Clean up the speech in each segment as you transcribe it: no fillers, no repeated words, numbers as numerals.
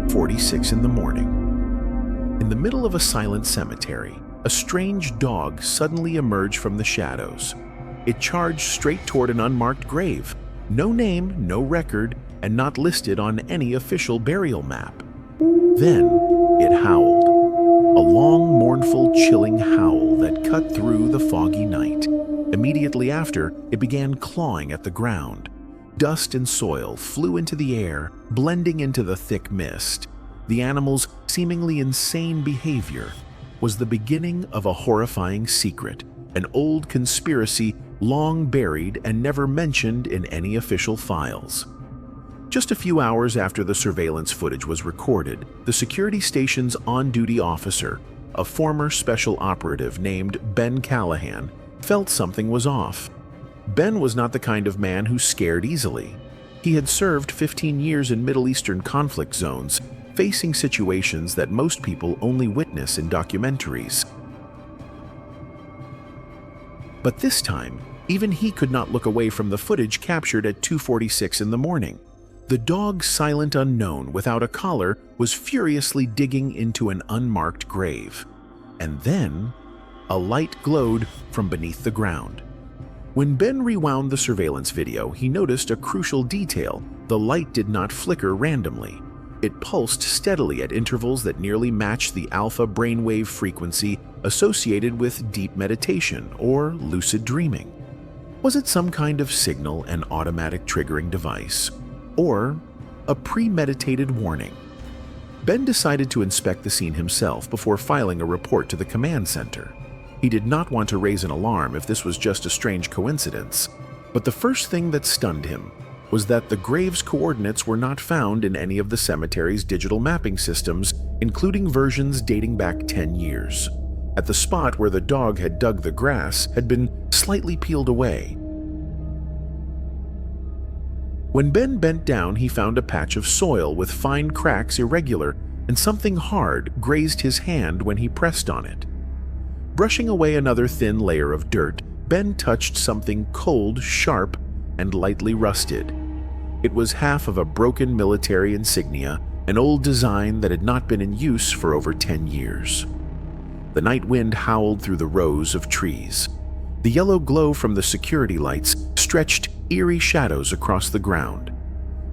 2:46 in the morning. In the middle of a silent cemetery, a strange dog suddenly emerged from the shadows. It charged straight toward an unmarked grave. No name, no record, and not listed on any official burial map. Then it howled. A long, mournful, chilling howl that cut through the foggy night. Immediately after, it began clawing at the ground. Dust and soil flew into the air, blending into the thick mist. The animal's seemingly insane behavior was the beginning of a horrifying secret, an old conspiracy long buried and never mentioned in any official files. Just a few hours after the surveillance footage was recorded, the security station's on-duty officer, a former special operative named Ben Callahan, felt something was off. Ben was not the kind of man who scared easily. He had served 15 years in Middle Eastern conflict zones, facing situations that most people only witness in documentaries. But this time, even he could not look away from the footage captured at 2:46 in the morning. The dog, silent unknown without a collar, was furiously digging into an unmarked grave. And then, a light glowed from beneath the ground. When Ben rewound the surveillance video, he noticed a crucial detail. The light did not flicker randomly. It pulsed steadily at intervals that nearly matched the alpha brainwave frequency associated with deep meditation or lucid dreaming. Was it some kind of signal and automatic triggering device? Or a premeditated warning? Ben decided to inspect the scene himself before filing a report to the command center. He did not want to raise an alarm if this was just a strange coincidence. But the first thing that stunned him was that the grave's coordinates were not found in any of the cemetery's digital mapping systems, including versions dating back 10 years. At the spot where the dog had dug the grass had been slightly peeled away. When Ben bent down, he found a patch of soil with fine cracks irregular, and something hard grazed his hand when he pressed on it. Brushing away another thin layer of dirt, Ben touched something cold, sharp, and lightly rusted. It was half of a broken military insignia, an old design that had not been in use for over 10 years. The night wind howled through the rows of trees. The yellow glow from the security lights stretched eerie shadows across the ground.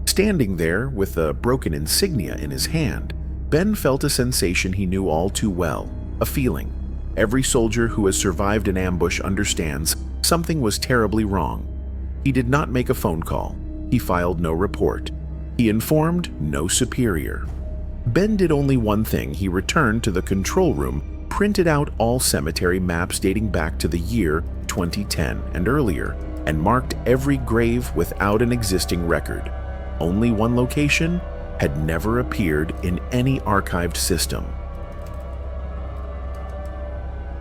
Standing there with a broken insignia in his hand, Ben felt a sensation he knew all too well, a feeling. Every soldier who has survived an ambush understands something was terribly wrong. He did not make a phone call. He filed no report. He informed no superior. Ben did only one thing. He returned to the control room, printed out all cemetery maps dating back to the year 2010 and earlier, and marked every grave without an existing record. Only one location had never appeared in any archived system.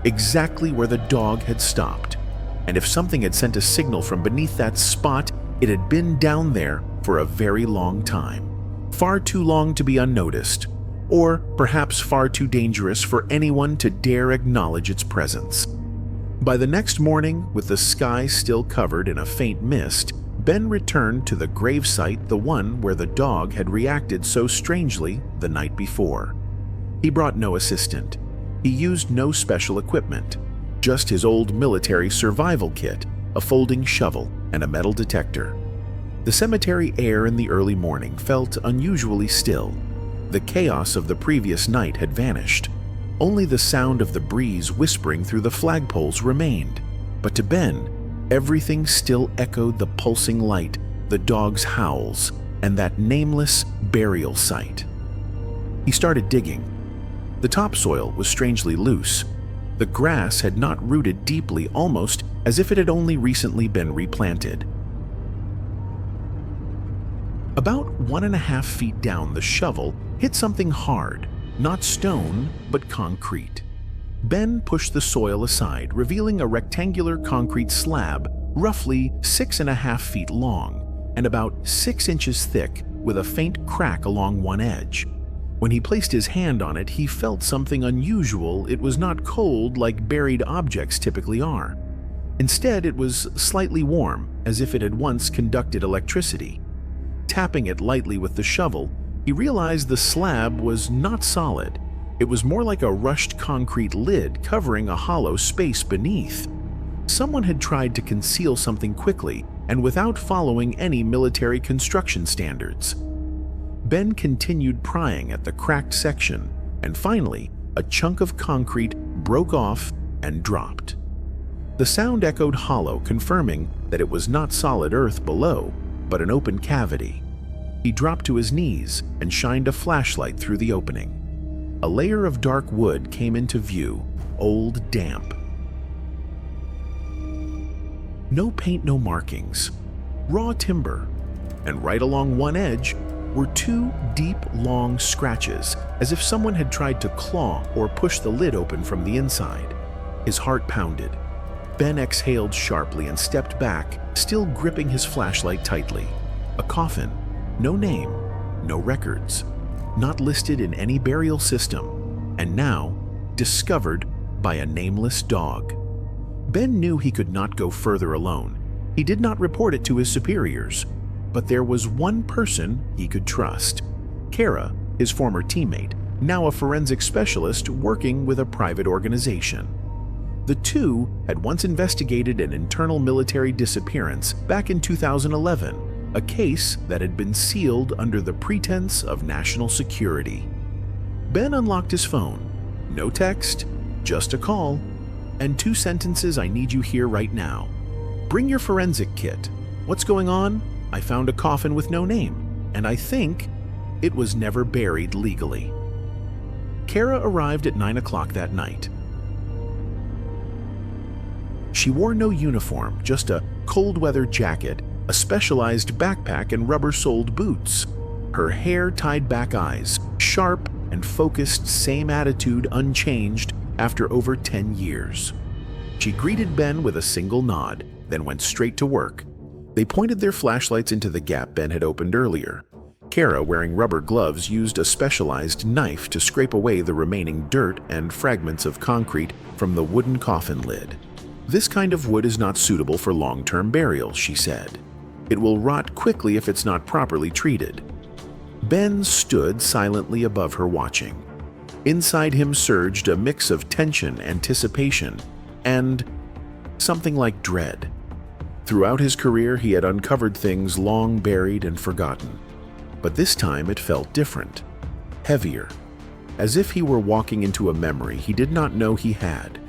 Exactly where the dog had stopped. And if something had sent a signal from beneath that spot, it had been down there for a very long time. Far too long to be unnoticed, or perhaps far too dangerous for anyone to dare acknowledge its presence. By the next morning, with the sky still covered in a faint mist, Ben returned to the gravesite, the one where the dog had reacted so strangely the night before. He brought no assistant. He used no special equipment, just his old military survival kit, a folding shovel, and a metal detector. The cemetery air in the early morning felt unusually still. The chaos of the previous night had vanished. Only the sound of the breeze whispering through the flagpoles remained. But to Ben, everything still echoed the pulsing light, the dog's howls, and that nameless burial site. He started digging. The topsoil was strangely loose. The grass had not rooted deeply, almost as if it had only recently been replanted. About 1.5 feet down, the shovel hit something hard, not stone, but concrete. Ben pushed the soil aside, revealing a rectangular concrete slab, roughly 6.5 feet long and about 6 inches thick, with a faint crack along one edge. When he placed his hand on it, he felt something unusual. It was not cold like buried objects typically are. Instead, it was slightly warm, as if it had once conducted electricity. Tapping it lightly with the shovel, He realized the slab was not solid. It was more like a rushed concrete lid covering a hollow space beneath. Someone had tried to conceal something quickly and without following any military construction standards. Ben continued prying at the cracked section, and finally, a chunk of concrete broke off and dropped. The sound echoed hollow, confirming that it was not solid earth below, but an open cavity. He dropped to his knees and shined a flashlight through the opening. A layer of dark wood came into view, old, damp. No paint, no markings. Raw timber. And right along one edge were two deep, long scratches, as if someone had tried to claw or push the lid open from the inside. His heart pounded. Ben exhaled sharply and stepped back, still gripping his flashlight tightly. A coffin. No name. No records. Not listed in any burial system. And now, discovered by a nameless dog. Ben knew he could not go further alone. He did not report it to his superiors. But there was one person he could trust. Kara, his former teammate, now a forensic specialist working with a private organization. The two had once investigated an internal military disappearance back in 2011, a case that had been sealed under the pretense of national security. Ben unlocked his phone. No text, just a call, and 2 sentences I need you here right now. Bring your forensic kit. What's going on? I found a coffin with no name, and I think it was never buried legally. Kara arrived at 9 o'clock that night. She wore no uniform, just a cold-weather jacket, a specialized backpack, and rubber-soled boots. Her hair tied back eyes, sharp and focused, same attitude unchanged after over 10 years. She greeted Ben with a single nod, then went straight to work. They pointed their flashlights into the gap Ben had opened earlier. Kara, wearing rubber gloves, used a specialized knife to scrape away the remaining dirt and fragments of concrete from the wooden coffin lid. This kind of wood is not suitable for long-term burial, she said. It will rot quickly if it's not properly treated. Ben stood silently above her watching. Inside him surged a mix of tension, anticipation, and something like dread. Throughout his career, he had uncovered things long buried and forgotten. But this time it felt different, heavier, as if he were walking into a memory he did not know he had.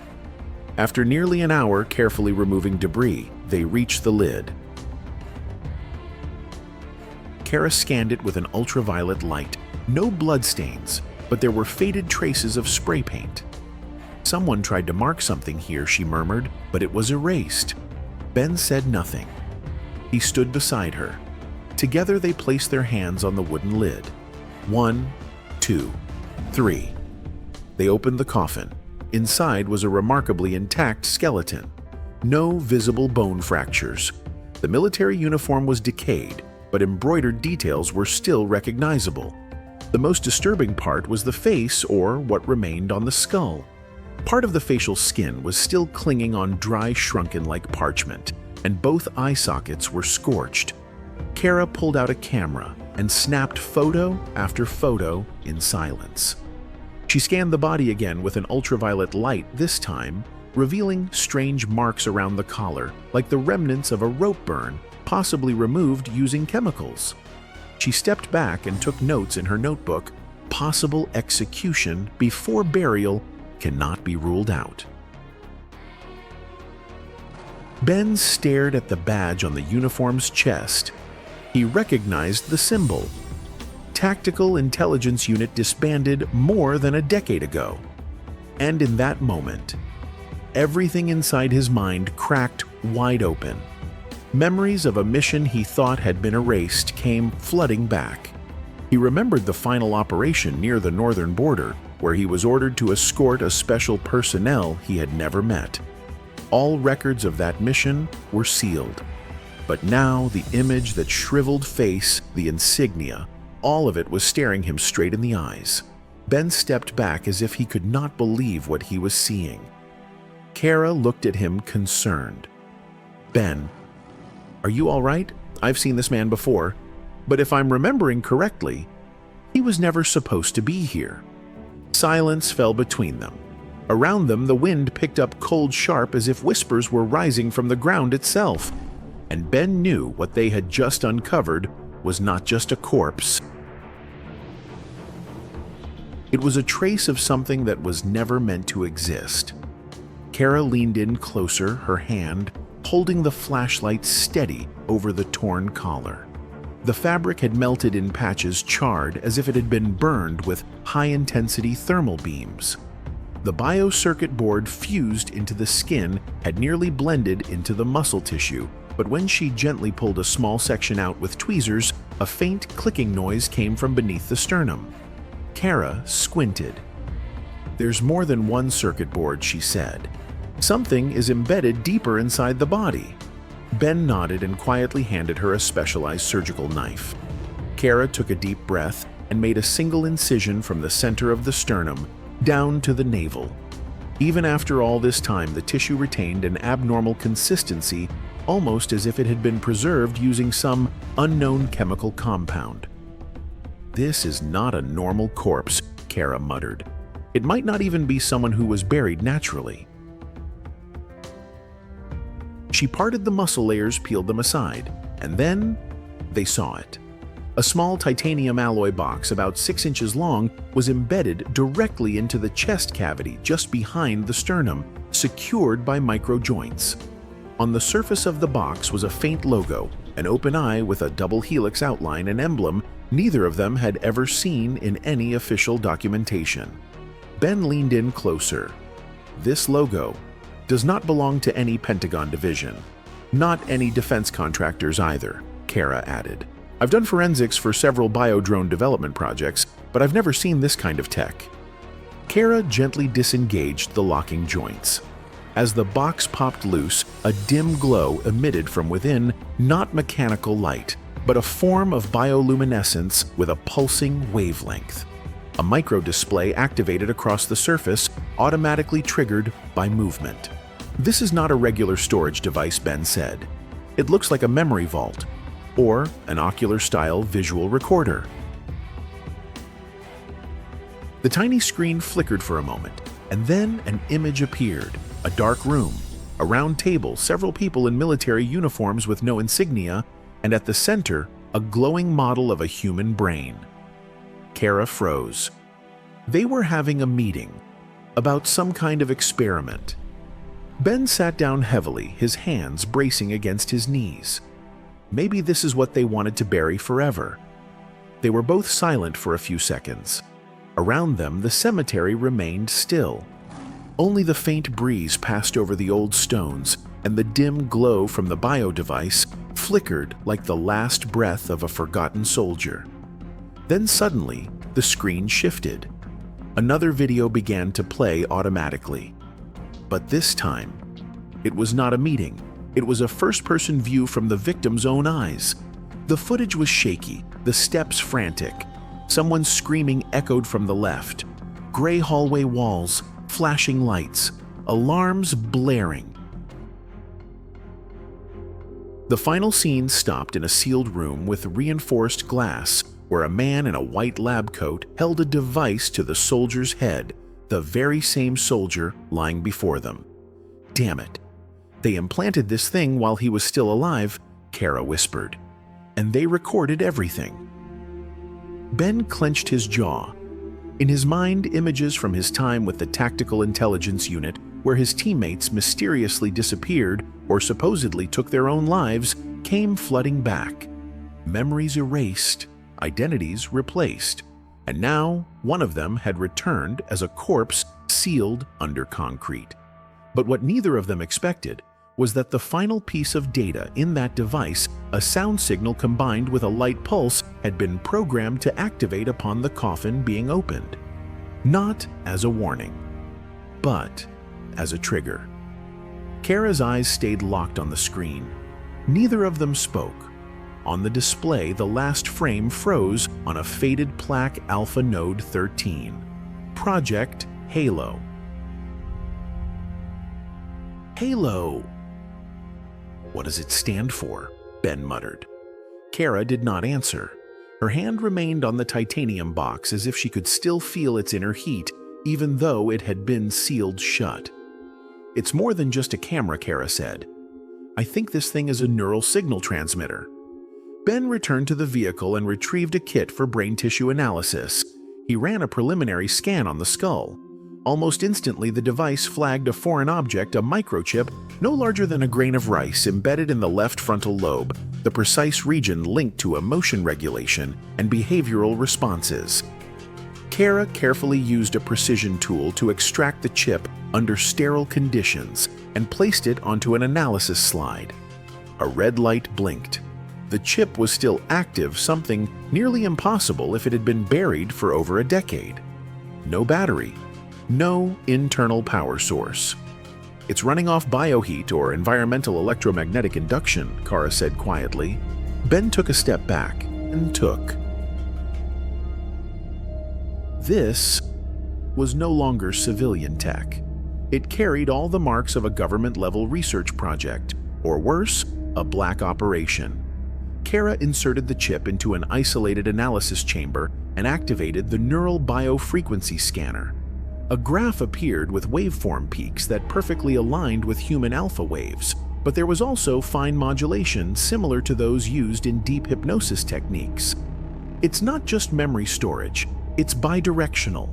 After nearly an hour carefully removing debris, they reached the lid. Kara scanned it with an ultraviolet light. No bloodstains, but there were faded traces of spray paint. Someone tried to mark something here, she murmured, but it was erased. Ben said nothing. He stood beside her. Together they placed their hands on the wooden lid. 1, 2, 3. They opened the coffin. Inside was a remarkably intact skeleton. No visible bone fractures. The military uniform was decayed, but embroidered details were still recognizable. The most disturbing part was the face, or what remained on the skull. Part of the facial skin was still clinging on dry, shrunken like parchment, and both eye sockets were scorched. Kara pulled out a camera and snapped photo after photo in silence. She scanned the body again with an ultraviolet light, this time revealing strange marks around the collar, like the remnants of a rope burn, possibly removed using chemicals. She stepped back and took notes in her notebook. Possible execution before burial cannot be ruled out. Ben stared at the badge on the uniform's chest. He recognized the symbol. Tactical Intelligence Unit disbanded more than a decade ago. And in that moment, everything inside his mind cracked wide open. Memories of a mission he thought had been erased came flooding back. He remembered the final operation near the northern border, where he was ordered to escort a special personnel he had never met. All records of that mission were sealed. But now the image, that shriveled face, the insignia, all of it was staring him straight in the eyes. Ben stepped back as if he could not believe what he was seeing. Kara looked at him concerned. Ben, are you all right? I've seen this man before, but if I'm remembering correctly, He was never supposed to be here. Silence fell between them. Around them, the wind picked up cold sharp as if whispers were rising from the ground itself. And Ben knew what they had just uncovered was not just a corpse. It was a trace of something that was never meant to exist. Kara leaned in closer, her hand holding the flashlight steady over the torn collar. The fabric had melted in patches, charred as if it had been burned with high-intensity thermal beams. The bio-circuit board fused into the skin had nearly blended into the muscle tissue, but when she gently pulled a small section out with tweezers, a faint clicking noise came from beneath the sternum. Kara squinted. "There's more than one circuit board," she said. "Something is embedded deeper inside the body." Ben nodded and quietly handed her a specialized surgical knife. Kara took a deep breath and made a single incision from the center of the sternum down to the navel. Even after all this time, the tissue retained an abnormal consistency, almost as if it had been preserved using some unknown chemical compound. "This is not a normal corpse," Kara muttered. "It might not even be someone who was buried naturally." She parted the muscle layers, peeled them aside, and then they saw it. A small titanium alloy box about 6 inches long was embedded directly into the chest cavity just behind the sternum, secured by micro joints. On the surface of the box was a faint logo, an open eye with a double helix outline and emblem neither of them had ever seen in any official documentation. Ben leaned in closer. "This logo does not belong to any Pentagon division. Not any defense contractors either," Kara added. "I've done forensics for several bio-drone development projects, but I've never seen this kind of tech." Kara gently disengaged the locking joints. As the box popped loose, a dim glow emitted from within, not mechanical light, but a form of bioluminescence with a pulsing wavelength. A microdisplay activated across the surface, automatically triggered by movement. "This is not a regular storage device," Ben said. "It looks like a memory vault, or an ocular-style visual recorder." The tiny screen flickered for a moment, and then an image appeared. A dark room, a round table, several people in military uniforms with no insignia, and at the center, a glowing model of a human brain. Kara froze. They were having a meeting about some kind of experiment. Ben sat down heavily, his hands bracing against his knees. Maybe this is what they wanted to bury forever. They were both silent for a few seconds. Around them, the cemetery remained still. Only the faint breeze passed over the old stones, and the dim glow from the bio device flickered like the last breath of a forgotten soldier. Then suddenly, the screen shifted. Another video began to play automatically. But this time, it was not a meeting. It was a first-person view from the victim's own eyes. The footage was shaky, the steps frantic. Someone screaming echoed from the left. Gray hallway walls, flashing lights, alarms blaring. The final scene stopped in a sealed room with reinforced glass, where a man in a white lab coat held a device to the soldier's head, the very same soldier lying before them. "Damn it. They implanted this thing while he was still alive," Kara whispered. "And they recorded everything." Ben clenched his jaw. In his mind, images from his time with the Tactical Intelligence Unit, where his teammates mysteriously disappeared or supposedly took their own lives, came flooding back. Memories erased, identities replaced, and now one of them had returned as a corpse sealed under concrete. But what neither of them expected was that the final piece of data in that device, a sound signal combined with a light pulse, had been programmed to activate upon the coffin being opened. Not as a warning, but as a trigger. Kara's eyes stayed locked on the screen. Neither of them spoke. On the display, the last frame froze on a faded plaque Alpha Node 13. Project Halo. Halo. What does it stand for? Ben muttered. Kara did not answer. Her hand remained on the titanium box as if she could still feel its inner heat, even though it had been sealed shut. "It's more than just a camera," Kara said. "I think this thing is a neural signal transmitter." Ben returned to the vehicle and retrieved a kit for brain tissue analysis. He ran a preliminary scan on the skull. Almost instantly, the device flagged a foreign object, a microchip, no larger than a grain of rice, embedded in the left frontal lobe, the precise region linked to emotion regulation and behavioral responses. Kara carefully used a precision tool to extract the chip under sterile conditions and placed it onto an analysis slide. A red light blinked. The chip was still active, something nearly impossible if it had been buried for over a decade. No battery. No internal power source. "It's running off bioheat or environmental electromagnetic induction," Kara said quietly. Ben took a step back and took. This was no longer civilian tech. It carried all the marks of a government-level research project, or worse, a black operation. Kara inserted the chip into an isolated analysis chamber and activated the neural biofrequency scanner. A graph appeared with waveform peaks that perfectly aligned with human alpha waves, but there was also fine modulation similar to those used in deep hypnosis techniques. "It's not just memory storage, it's bidirectional.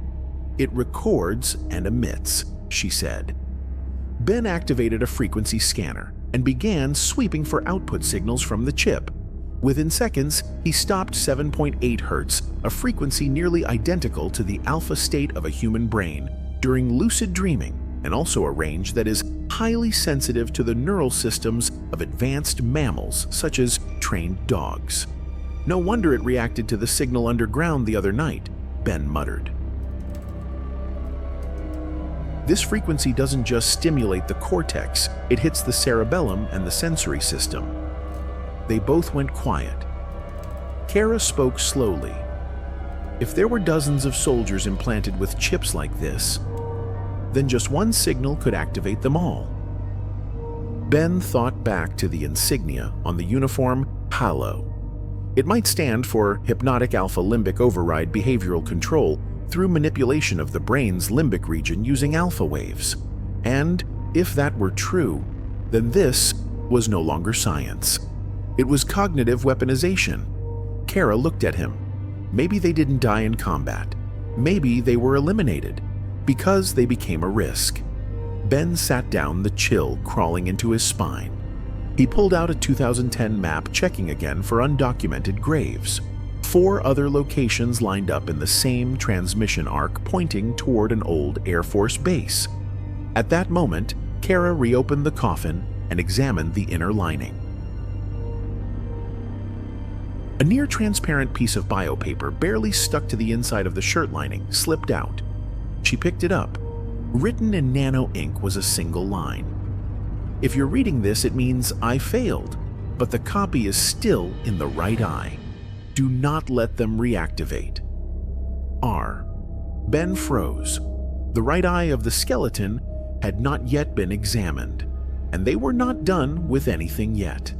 It records and emits," she said. Ben activated a frequency scanner and began sweeping for output signals from the chip. Within seconds, he stopped 7.8 Hz, a frequency nearly identical to the alpha state of a human brain, during lucid dreaming, and also a range that is highly sensitive to the neural systems of advanced mammals, such as trained dogs. "No wonder it reacted to the signal underground the other night," Ben muttered. "This frequency doesn't just stimulate the cortex, it hits the cerebellum and the sensory system." They both went quiet. Kara spoke slowly. "If there were dozens of soldiers implanted with chips like this, then just one signal could activate them all." Ben thought back to the insignia on the uniform, HALO. It might stand for Hypnotic Alpha-Limbic Override Behavioral Control through manipulation of the brain's limbic region using alpha waves. And if that were true, then this was no longer science. It was cognitive weaponization. Kara looked at him. Maybe they didn't die in combat. Maybe they were eliminated because they became a risk. Ben sat down, the chill crawling into his spine. He pulled out a 2010 map, checking again for undocumented graves. 4 other locations lined up in the same transmission arc, pointing toward an old Air Force base. At that moment, Kara reopened the coffin and examined the inner lining. A near-transparent piece of biopaper, barely stuck to the inside of the shirt lining, slipped out. She picked it up. Written in nano ink was a single line. "If you're reading this, it means I failed, but the copy is still in the right eye. Do not let them reactivate. R." Ben froze. The right eye of the skeleton had not yet been examined, and they were not done with anything yet.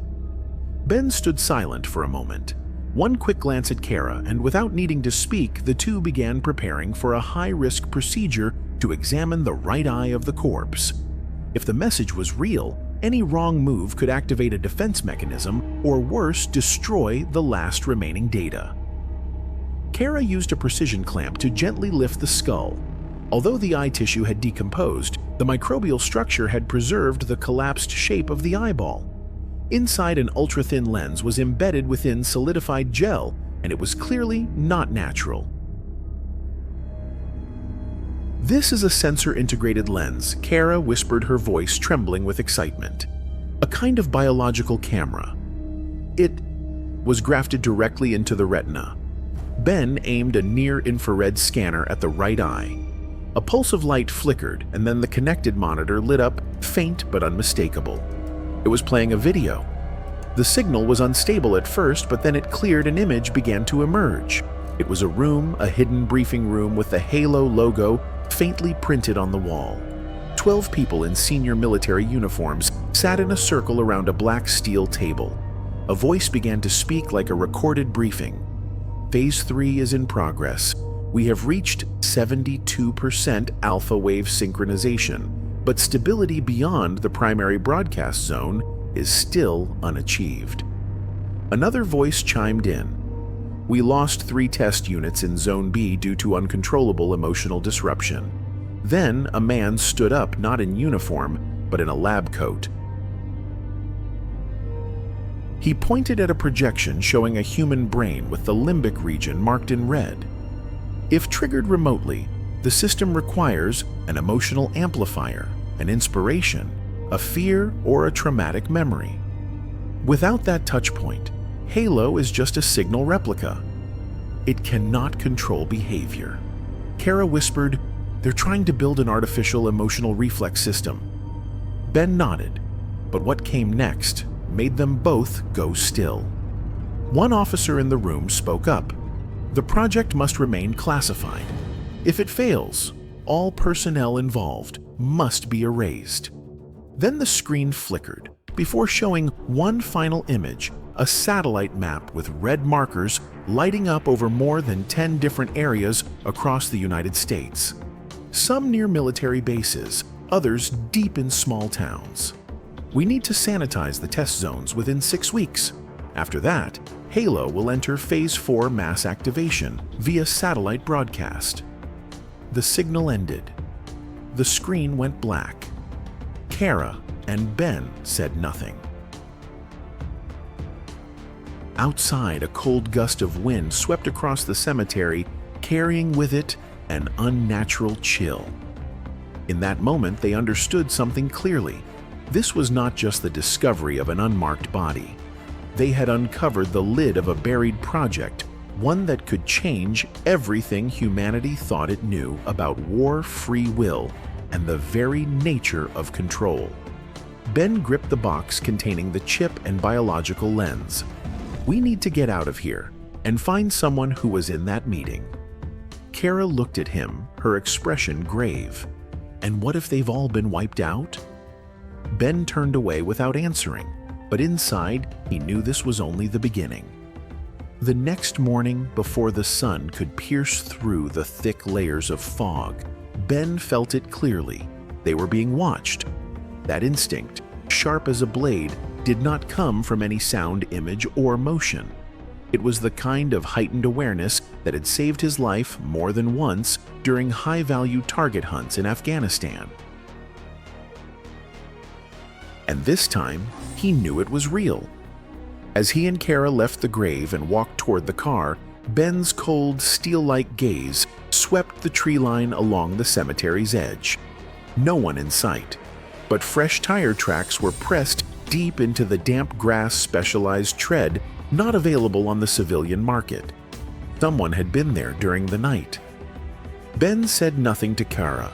Ben stood silent for a moment. One quick glance at Kara, and without needing to speak, the two began preparing for a high-risk procedure to examine the right eye of the corpse. If the message was real, any wrong move could activate a defense mechanism, or worse, destroy the last remaining data. Kara used a precision clamp to gently lift the skull. Although the eye tissue had decomposed, the microbial structure had preserved the collapsed shape of the eyeball. Inside, an ultra-thin lens was embedded within solidified gel, and it was clearly not natural. "This is a sensor-integrated lens," Kara whispered, her voice trembling with excitement. "A kind of biological camera. It was grafted directly into the retina." Ben aimed a near-infrared scanner at the right eye. A pulse of light flickered, and then the connected monitor lit up, faint but unmistakable. It was playing a video. The signal was unstable at first, but then it cleared and an image began to emerge. It was a room, a hidden briefing room with the Halo logo faintly printed on the wall. 12 people in senior military uniforms sat in a circle around a black steel table. A voice began to speak like a recorded briefing. Phase 3 is in progress. We have reached 72% alpha wave synchronization, but stability beyond the primary broadcast zone is still unachieved. Another voice chimed in. We lost 3 test units in Zone B due to uncontrollable emotional disruption. Then a man stood up, not in uniform, but in a lab coat. He pointed at a projection showing a human brain with the limbic region marked in red. If triggered remotely, the system requires an emotional amplifier, an inspiration, a fear, or a traumatic memory. Without that touch point, Halo is just a signal replica. It cannot control behavior. Kara whispered, "They're trying to build an artificial emotional reflex system." Ben nodded, but what came next made them both go still. One officer in the room spoke up. The project must remain classified. If it fails, all personnel involved must be erased. Then the screen flickered before showing one final image, a satellite map with red markers lighting up over more than 10 different areas across the United States. Some near military bases, others deep in small towns. We need to sanitize the test zones within 6 weeks. After that, Halo will enter Phase 4 mass activation via satellite broadcast. The signal ended. The screen went black. Kara and Ben said nothing. Outside, a cold gust of wind swept across the cemetery, carrying with it an unnatural chill. In that moment, they understood something clearly. This was not just the discovery of an unmarked body. They had uncovered the lid of a buried project, one that could change everything humanity thought it knew about war, free will, and the very nature of control. Ben gripped the box containing the chip and biological lens. We need to get out of here and find someone who was in that meeting. Kara looked at him, her expression grave. And what if they've all been wiped out? Ben turned away without answering, but inside he knew this was only the beginning. The next morning, before the sun could pierce through the thick layers of fog, Ben felt it clearly. They were being watched. That instinct, sharp as a blade, did not come from any sound, image, or motion. It was the kind of heightened awareness that had saved his life more than once during high-value target hunts in Afghanistan. And this time, he knew it was real. As he and Kara left the grave and walked toward the car, Ben's cold, steel-like gaze swept the tree line along the cemetery's edge. No one in sight, but fresh tire tracks were pressed deep into the damp grass specialized tread not available on the civilian market. Someone had been there during the night. Ben said nothing to Kara.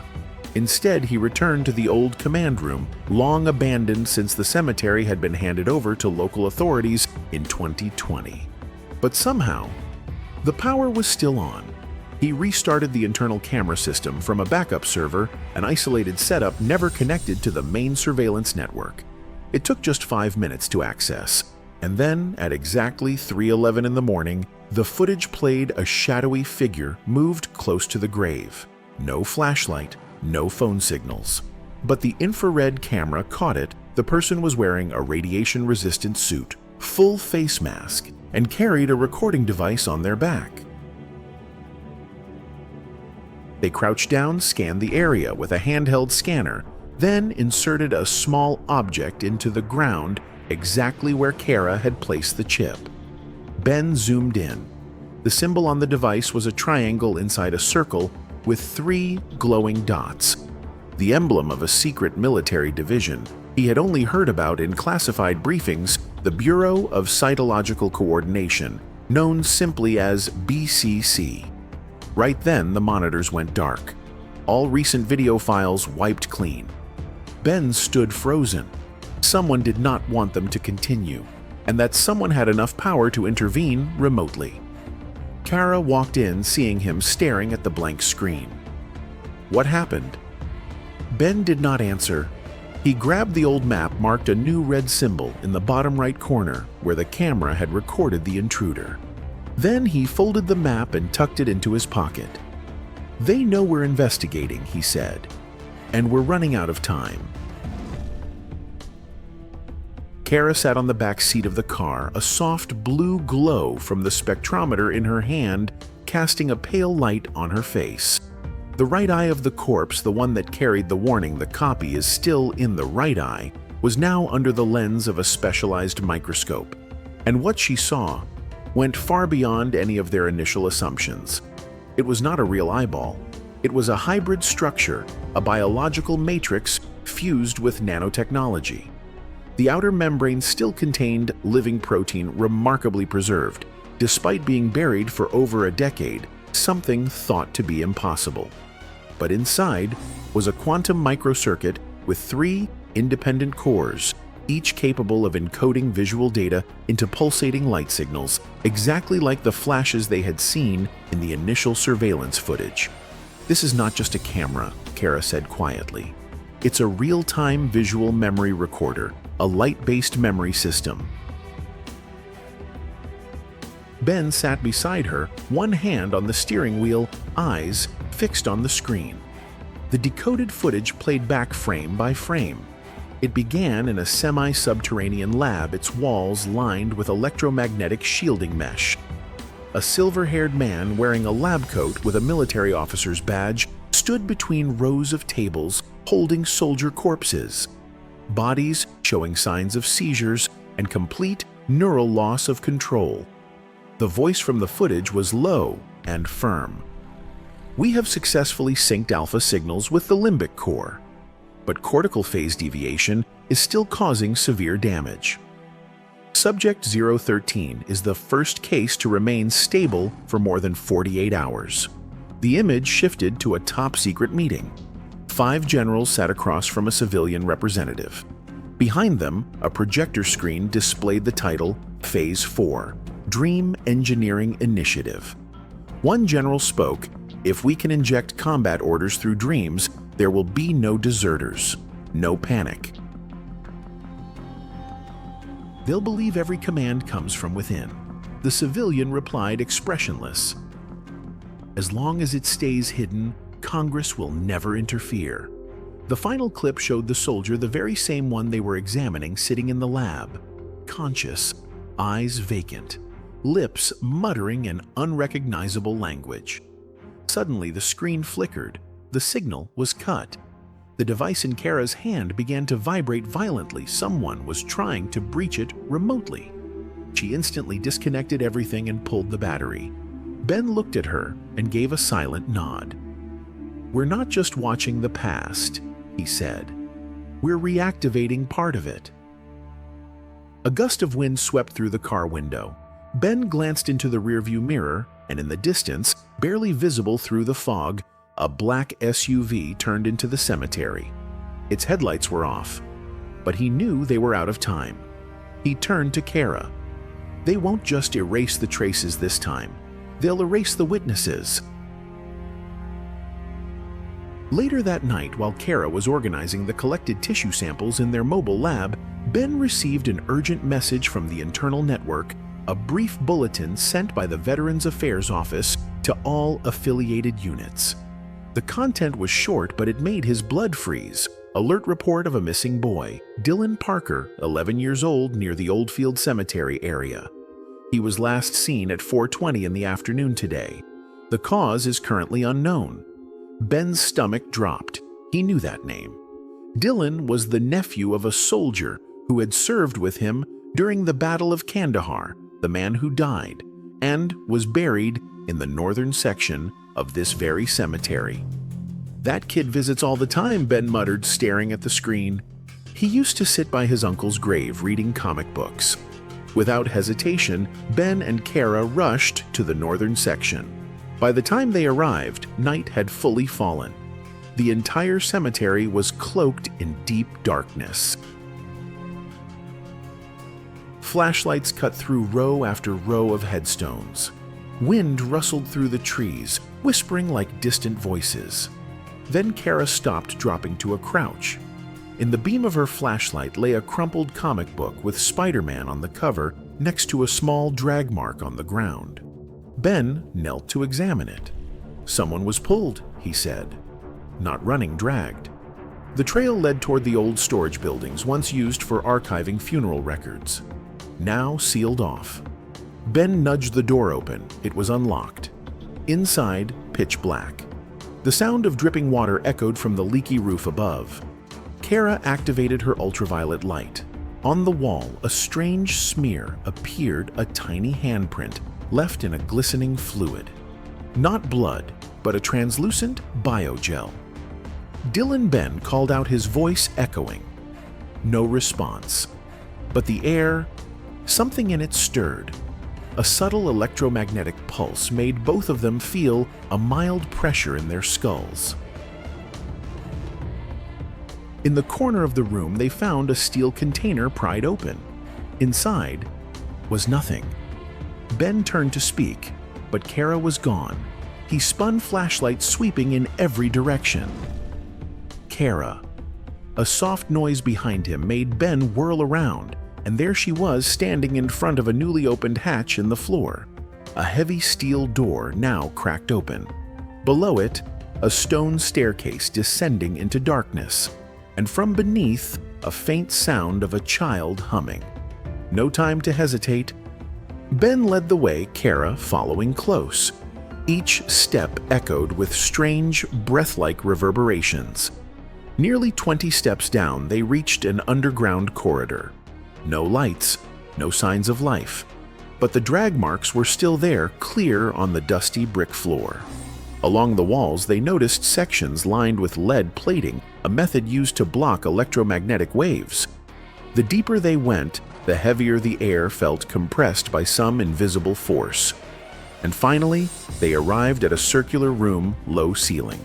Instead, he returned to the old command room, long abandoned since the cemetery had been handed over to local authorities in 2020. But somehow, the power was still on. He restarted the internal camera system from a backup server, an isolated setup never connected to the main surveillance network. It took just 5 minutes to access. And then, at exactly 3:11 in the morning, the footage played a shadowy figure moved close to the grave. No flashlight, no phone signals. But the infrared camera caught it. The person was wearing a radiation-resistant suit, full face mask, and carried a recording device on their back. They crouched down, scanned the area with a handheld scanner, then inserted a small object into the ground exactly where Kara had placed the chip. Ben zoomed in. The symbol on the device was a triangle inside a circle with 3 glowing dots, the emblem of a secret military division he had only heard about in classified briefings, the Bureau of Cytological Coordination, known simply as BCC. Right then, the monitors went dark. All recent video files wiped clean. Ben stood frozen. Someone did not want them to continue, and that someone had enough power to intervene remotely. Kara walked in, seeing him staring at the blank screen. What happened? Ben did not answer. He grabbed the old map, marked a new red symbol in the bottom right corner where the camera had recorded the intruder. Then he folded the map and tucked it into his pocket. "They know we're investigating," he said, "and we're running out of time." Kara sat on the back seat of the car, a soft blue glow from the spectrometer in her hand casting a pale light on her face. The right eye of the corpse, the one that carried the warning the copy is still in the right eye, was now under the lens of a specialized microscope. And what she saw went far beyond any of their initial assumptions. It was not a real eyeball. It was a hybrid structure, a biological matrix fused with nanotechnology. The outer membrane still contained living protein remarkably preserved, despite being buried for over a decade, something thought to be impossible. But inside was a quantum microcircuit with 3 independent cores, each capable of encoding visual data into pulsating light signals, exactly like the flashes they had seen in the initial surveillance footage. "This is not just a camera," Kara said quietly. "It's a real-time visual memory recorder, a light-based memory system." Ben sat beside her, one hand on the steering wheel, eyes fixed on the screen. The decoded footage played back frame by frame. It began in a semi-subterranean lab, its walls lined with electromagnetic shielding mesh. A silver-haired man wearing a lab coat with a military officer's badge stood between rows of tables holding soldier corpses, bodies showing signs of seizures and complete neural loss of control. The voice from the footage was low and firm. "We have successfully synced alpha signals with the limbic core, but cortical phase deviation is still causing severe damage. Subject 013 is the first case to remain stable for more than 48 hours. The image shifted to a top-secret meeting. 5 generals sat across from a civilian representative. Behind them, a projector screen displayed the title Phase 4, Dream Engineering Initiative. One general spoke, "If we can inject combat orders through dreams, there will be no deserters, no panic. They'll believe every command comes from within." The civilian replied expressionless, "As long as it stays hidden, Congress will never interfere." The final clip showed the soldier, the very same one they were examining, sitting in the lab, conscious, eyes vacant, lips muttering an unrecognizable language. Suddenly, the screen flickered. The signal was cut. The device in Kara's hand began to vibrate violently. Someone was trying to breach it remotely. She instantly disconnected everything and pulled the battery. Ben looked at her and gave a silent nod. "We're not just watching the past," he said. "We're reactivating part of it." A gust of wind swept through the car window. Ben glanced into the rearview mirror, and in the distance, barely visible through the fog, a black SUV turned into the cemetery. Its headlights were off, but he knew they were out of time. He turned to Kara. "They won't just erase the traces this time. They'll erase the witnesses." Later that night, while Kara was organizing the collected tissue samples in their mobile lab, Ben received an urgent message from the internal network, a brief bulletin sent by the Veterans Affairs Office to all affiliated units. The content was short, but it made his blood freeze. Alert report of a missing boy, Dylan Parker, 11 years old, near the Oldfield Cemetery area. He was last seen at 4:20 in the afternoon today. The cause is currently unknown. Ben's stomach dropped. He knew that name. Dylan was the nephew of a soldier who had served with him during the Battle of Kandahar, the man who died, and was buried in the northern section of this very cemetery. "That kid visits all the time," Ben muttered, staring at the screen. He used to sit by his uncle's grave reading comic books. Without hesitation, Ben and Kara rushed to the northern section. By the time they arrived, night had fully fallen. The entire cemetery was cloaked in deep darkness. Flashlights cut through row after row of headstones. Wind rustled through the trees, whispering like distant voices. Then Kara stopped, dropping to a crouch. In the beam of her flashlight lay a crumpled comic book with Spider-Man on the cover next to a small drag mark on the ground. Ben knelt to examine it. Someone was pulled, he said. Not running, dragged. The trail led toward the old storage buildings once used for archiving funeral records. Now sealed off. Ben nudged the door open. It was unlocked. Inside, pitch black. The sound of dripping water echoed from the leaky roof above. Kara activated her ultraviolet light. On the wall, a strange smear appeared, a tiny handprint left in a glistening fluid. Not blood, but a translucent biogel. Dylan Ben called out, his voice echoing. No response. But the air, something in it stirred. A subtle electromagnetic pulse made both of them feel a mild pressure in their skulls. In the corner of the room, they found a steel container pried open. Inside was nothing. Ben turned to speak, but Kara was gone. He spun flashlight sweeping in every direction. Kara. A soft noise behind him made Ben whirl around, and there she was standing in front of a newly opened hatch in the floor. A heavy steel door now cracked open. Below it, a stone staircase descending into darkness, and from beneath, a faint sound of a child humming. No time to hesitate. Ben led the way, Kara following close. Each step echoed with strange, breath-like reverberations. Nearly 20 steps down, they reached an underground corridor. No lights, no signs of life. But the drag marks were still there, clear on the dusty brick floor. Along the walls, they noticed sections lined with lead plating, a method used to block electromagnetic waves. The deeper they went, the heavier the air felt, compressed by some invisible force. And finally, they arrived at a circular room, low ceiling.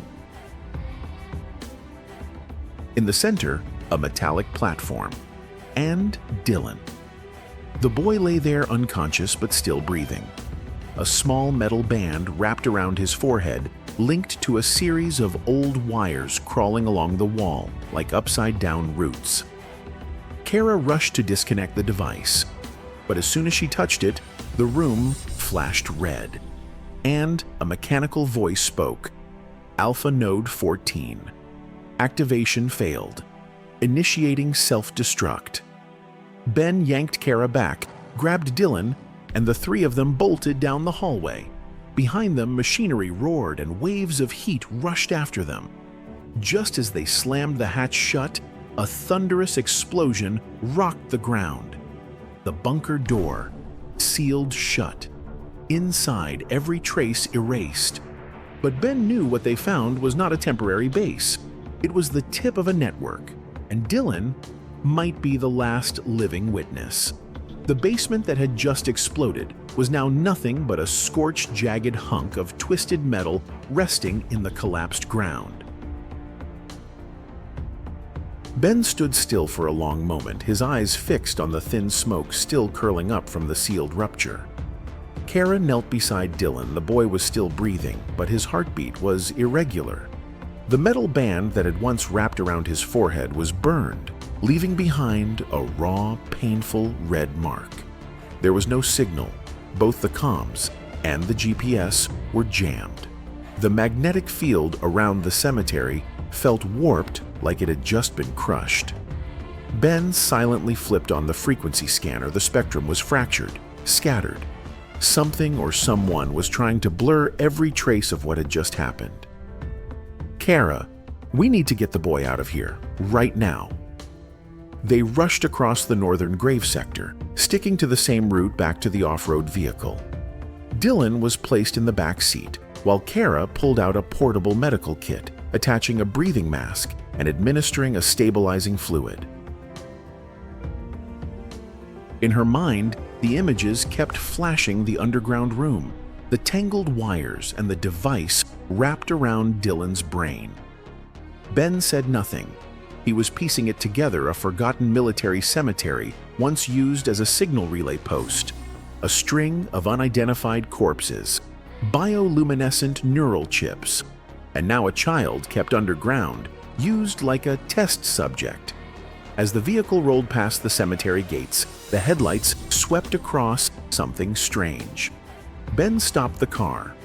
In the center, a metallic platform. And Dylan. The boy lay there unconscious but still breathing. A small metal band wrapped around his forehead, linked to a series of old wires crawling along the wall like upside-down roots. Kara rushed to disconnect the device, but as soon as she touched it, the room flashed red, and a mechanical voice spoke. Alpha Node 14. Activation failed. Initiating self-destruct. Ben yanked Kara back, grabbed Dylan, and the three of them bolted down the hallway. Behind them, machinery roared and waves of heat rushed after them. Just as they slammed the hatch shut, a thunderous explosion rocked the ground. The bunker door sealed shut. Inside, every trace erased. But Ben knew what they found was not a temporary base. It was the tip of a network, and Dylan might be the last living witness. The basement that had just exploded was now nothing but a scorched, jagged hunk of twisted metal resting in the collapsed ground. Ben stood still for a long moment, his eyes fixed on the thin smoke still curling up from the sealed rupture. Kara knelt beside Dylan. The boy was still breathing, but his heartbeat was irregular. The metal band that had once wrapped around his forehead was burned, leaving behind a raw, painful red mark. There was no signal. Both the comms and the GPS were jammed. The magnetic field around the cemetery felt warped, like it had just been crushed. Ben silently flipped on the frequency scanner. The spectrum was fractured, scattered. Something or someone was trying to blur every trace of what had just happened. Kara, we need to get the boy out of here, right now. They rushed across the northern grave sector, sticking to the same route back to the off-road vehicle. Dylan was placed in the back seat, while Kara pulled out a portable medical kit, attaching a breathing mask and administering a stabilizing fluid. In her mind, the images kept flashing the underground room, the tangled wires and the device wrapped around Dylan's brain. Ben said nothing. He was piecing it together, a forgotten military cemetery once used as a signal relay post, a string of unidentified corpses, bioluminescent neural chips, and now a child kept underground, used like a test subject. As the vehicle rolled past the cemetery gates, the headlights swept across something strange. Ben stopped the car.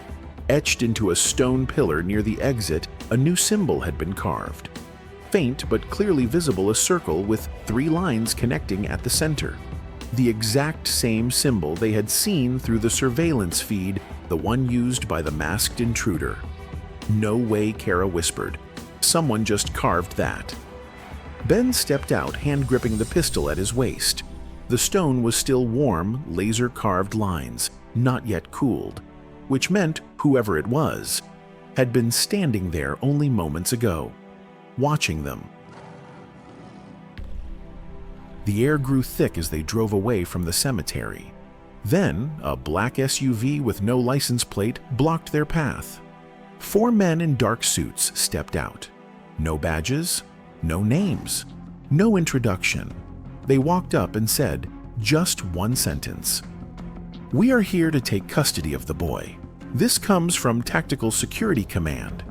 Etched into a stone pillar near the exit, a new symbol had been carved. Faint but clearly visible, a circle with 3 lines connecting at the center. The exact same symbol they had seen through the surveillance feed, the one used by the masked intruder. "No way," Kara whispered. "Someone just carved that." Ben stepped out, hand gripping the pistol at his waist. The stone was still warm, laser-carved lines, not yet cooled, which meant whoever it was had been standing there only moments ago, watching them. The air grew thick as they drove away from the cemetery. Then, a black SUV with no license plate blocked their path. 4 men in dark suits stepped out. No badges, no names, no introduction. They walked up and said just one sentence. "We are here to take custody of the boy. This comes from Tactical Security Command."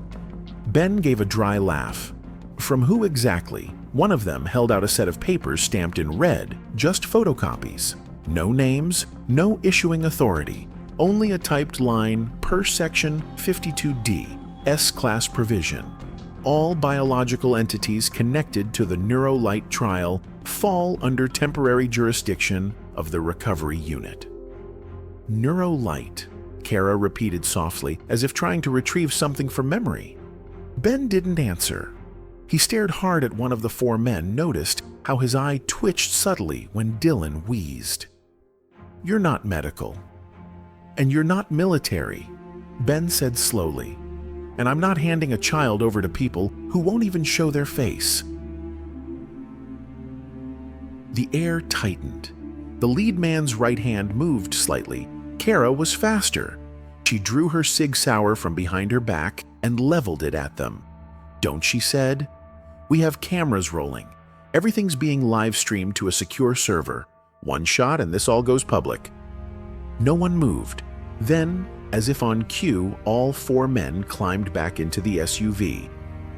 Ben gave a dry laugh. "From who exactly?" One of them held out a set of papers stamped in red, just photocopies. No names, no issuing authority, only a typed line per section 52D, S-class provision. All biological entities connected to the NeuroLight trial fall under temporary jurisdiction of the recovery unit. NeuroLight, Kara repeated softly, as if trying to retrieve something from memory. Ben didn't answer. He stared hard at one of the 4 men, noticed how his eye twitched subtly when Dylan wheezed. "You're not medical. And you're not military," Ben said slowly. "And I'm not handing a child over to people who won't even show their face." The air tightened. The lead man's right hand moved slightly. Kara was faster. She drew her Sig Sauer from behind her back and leveled it at them. "Don't," she said. "We have cameras rolling. Everything's being live-streamed to a secure server. One shot and this all goes public." No one moved. Then, as if on cue, all 4 men climbed back into the SUV.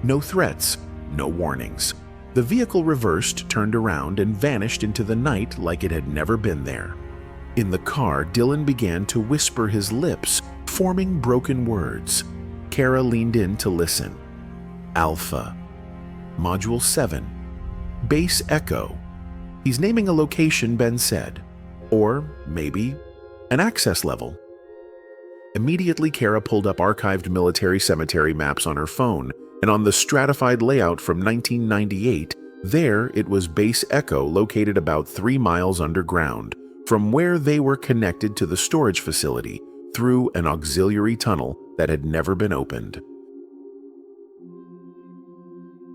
No threats, no warnings. The vehicle reversed, turned around, and vanished into the night like it had never been there. In the car, Dylan began to whisper, his lips forming broken words. Kara leaned in to listen. "Alpha. Module 7. Base Echo." He's naming a location, Ben said. Or maybe an access level. Immediately, Kara pulled up archived military cemetery maps on her phone, and on the stratified layout from 1998, there it was Base Echo, located about 3 miles underground, from where they were connected to the storage facility through an auxiliary tunnel that had never been opened.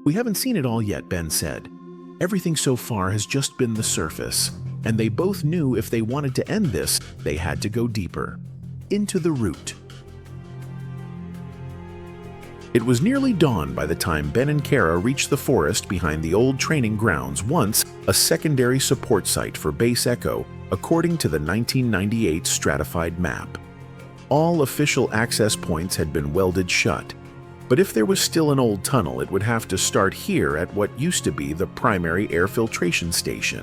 "We haven't seen it all yet," Ben said. "Everything so far has just been the surface, and they both knew if they wanted to end this, they had to go deeper, into the root." It was nearly dawn by the time Ben and Kara reached the forest behind the old training grounds, once a secondary support site for Base Echo, according to the 1998 stratified map. All official access points had been welded shut, but if there was still an old tunnel, it would have to start here at what used to be the primary air filtration station.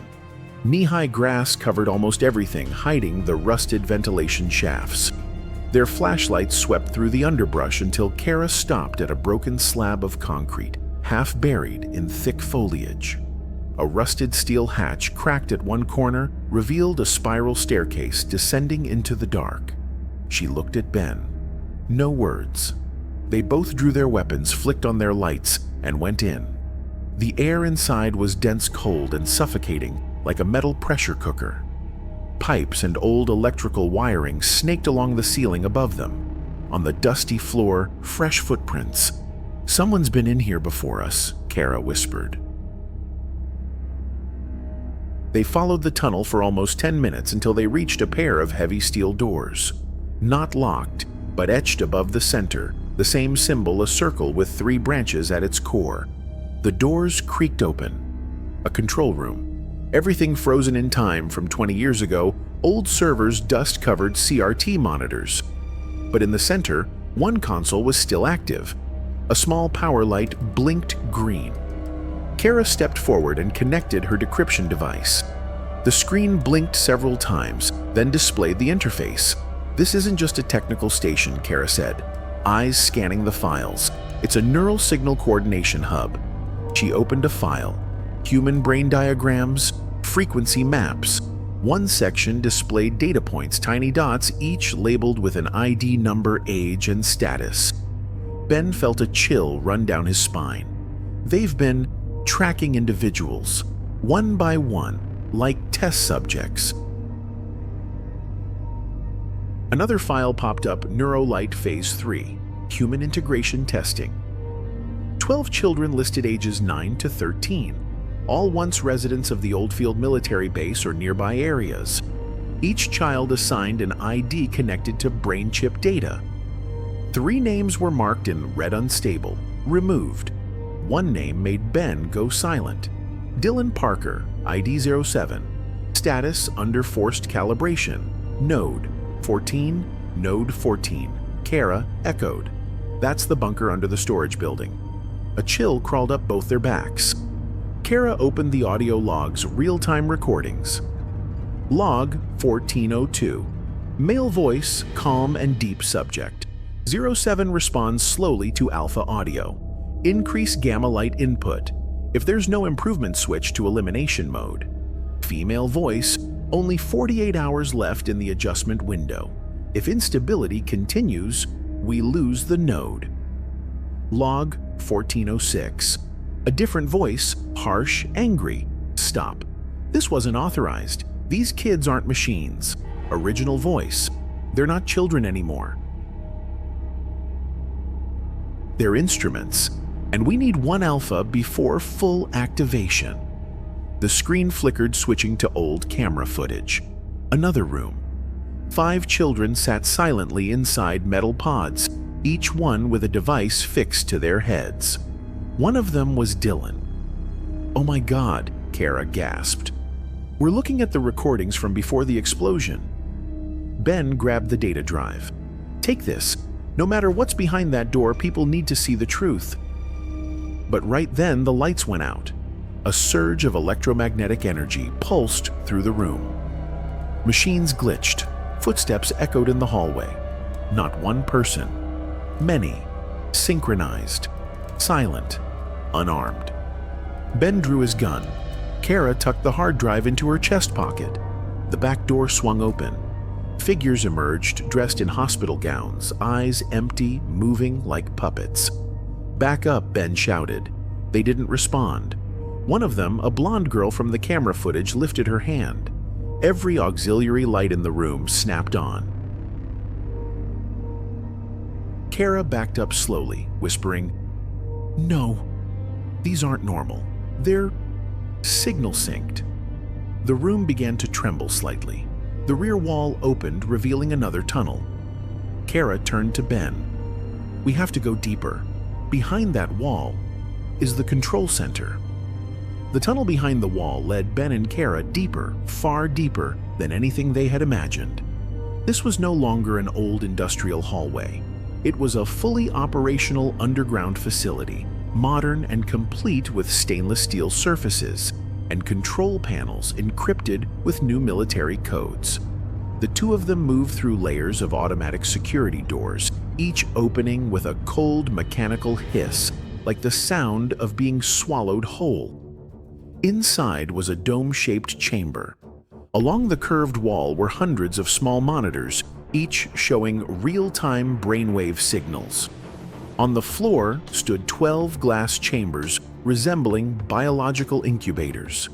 Knee-high grass covered almost everything, hiding the rusted ventilation shafts. Their flashlights swept through the underbrush until Kara stopped at a broken slab of concrete, half buried in thick foliage. A rusted steel hatch, cracked at one corner, revealed a spiral staircase descending into the dark. She looked at Ben. No words. They both drew their weapons, flicked on their lights, and went in. The air inside was dense, cold, and suffocating, like a metal pressure cooker. Pipes and old electrical wiring snaked along the ceiling above them. On the dusty floor, fresh footprints. "Someone's been in here before us," Kara whispered. They followed the tunnel for almost 10 minutes until they reached a pair of heavy steel doors. Not locked, but etched above the center, the same symbol, a circle with 3 branches at its core. The doors creaked open. A control room. Everything frozen in time from 20 years ago, old servers, dust-covered CRT monitors. But in the center, one console was still active. A small power light blinked green. Kara stepped forward and connected her decryption device. The screen blinked several times, then displayed the interface. This isn't just a technical station, Kara said, eyes scanning the files. It's a neural signal coordination hub. She opened a file. Human brain diagrams, frequency maps. One section displayed data points, tiny dots, each labeled with an ID number, age, and status. Ben felt a chill run down his spine. They've been tracking individuals, one by one, like test subjects. Another file popped up, NeuroLight Phase 3, Human Integration Testing. 12 children listed ages 9 to 13, all once residents of the Oldfield military base or nearby areas. Each child assigned an ID connected to brain chip data. 3 names were marked in red unstable, removed. One name made Ben go silent. Dylan Parker, ID 07. Status under forced calibration. Node 14, Node 14. Kara echoed. That's the bunker under the storage building. A chill crawled up both their backs. Kara opened the audio log's real-time recordings. Log 1402. Male voice, calm and deep subject. 07 responds slowly to alpha audio. Increase gamma light input. If there's no improvement, switch to elimination mode. Female voice, only 48 hours left in the adjustment window. If instability continues, we lose the node. Log 1406. A different voice, harsh, angry. Stop. This wasn't authorized. These kids aren't machines. Original voice. They're not children anymore. They're instruments, and we need 1 alpha before full activation. The screen flickered, switching to old camera footage. Another room. 5 children sat silently inside metal pods, each one with a device fixed to their heads. One of them was Dylan. "Oh my God," Kara gasped. "We're looking at the recordings from before the explosion." Ben grabbed the data drive. "Take this. No matter what's behind that door, people need to see the truth." But right then, the lights went out. A surge of electromagnetic energy pulsed through the room. Machines glitched. Footsteps echoed in the hallway. Not one person. Many. Synchronized. Silent. Unarmed. Ben drew his gun. Kara tucked the hard drive into her chest pocket. The back door swung open. Figures emerged, dressed in hospital gowns, eyes empty, moving like puppets. "Back up," Ben shouted. They didn't respond. One of them, a blonde girl from the camera footage, lifted her hand. Every auxiliary light in the room snapped on. Kara backed up slowly, whispering, "No, these aren't normal. They're signal synced." The room began to tremble slightly. The rear wall opened, revealing another tunnel. Kara turned to Ben. "We have to go deeper. Behind that wall is the control center." The tunnel behind the wall led Ben and Kara deeper, far deeper than anything they had imagined. This was no longer an old industrial hallway. It was a fully operational underground facility, modern and complete with stainless steel surfaces and control panels encrypted with new military codes. The two of them moved through layers of automatic security doors, each opening with a cold mechanical hiss, like the sound of being swallowed whole. Inside was a dome-shaped chamber. Along the curved wall were hundreds of small monitors, each showing real-time brainwave signals. On the floor stood 12 glass chambers resembling biological incubators.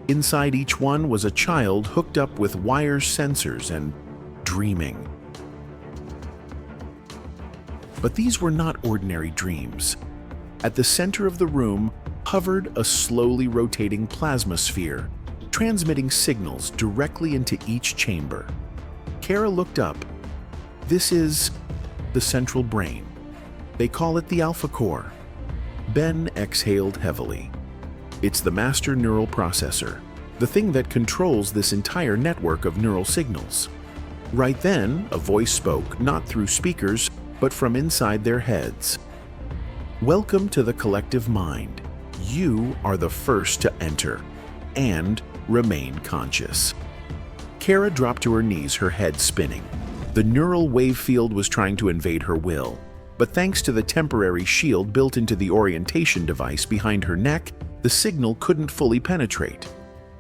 Inside each one was a child hooked up with wire sensors and dreaming. But these were not ordinary dreams. At the center of the room hovered a slowly rotating plasma sphere, transmitting signals directly into each chamber. Kara looked up. "This is the central brain. They call it the alpha core." Ben exhaled heavily. "It's the master neural processor, the thing that controls this entire network of neural signals." Right then, a voice spoke, not through speakers, but from inside their heads. "Welcome to the collective mind. You are the first to enter and remain conscious." Kara dropped to her knees, her head spinning. The neural wave field was trying to invade her will, but thanks to the temporary shield built into the orientation device behind her neck, the signal couldn't fully penetrate.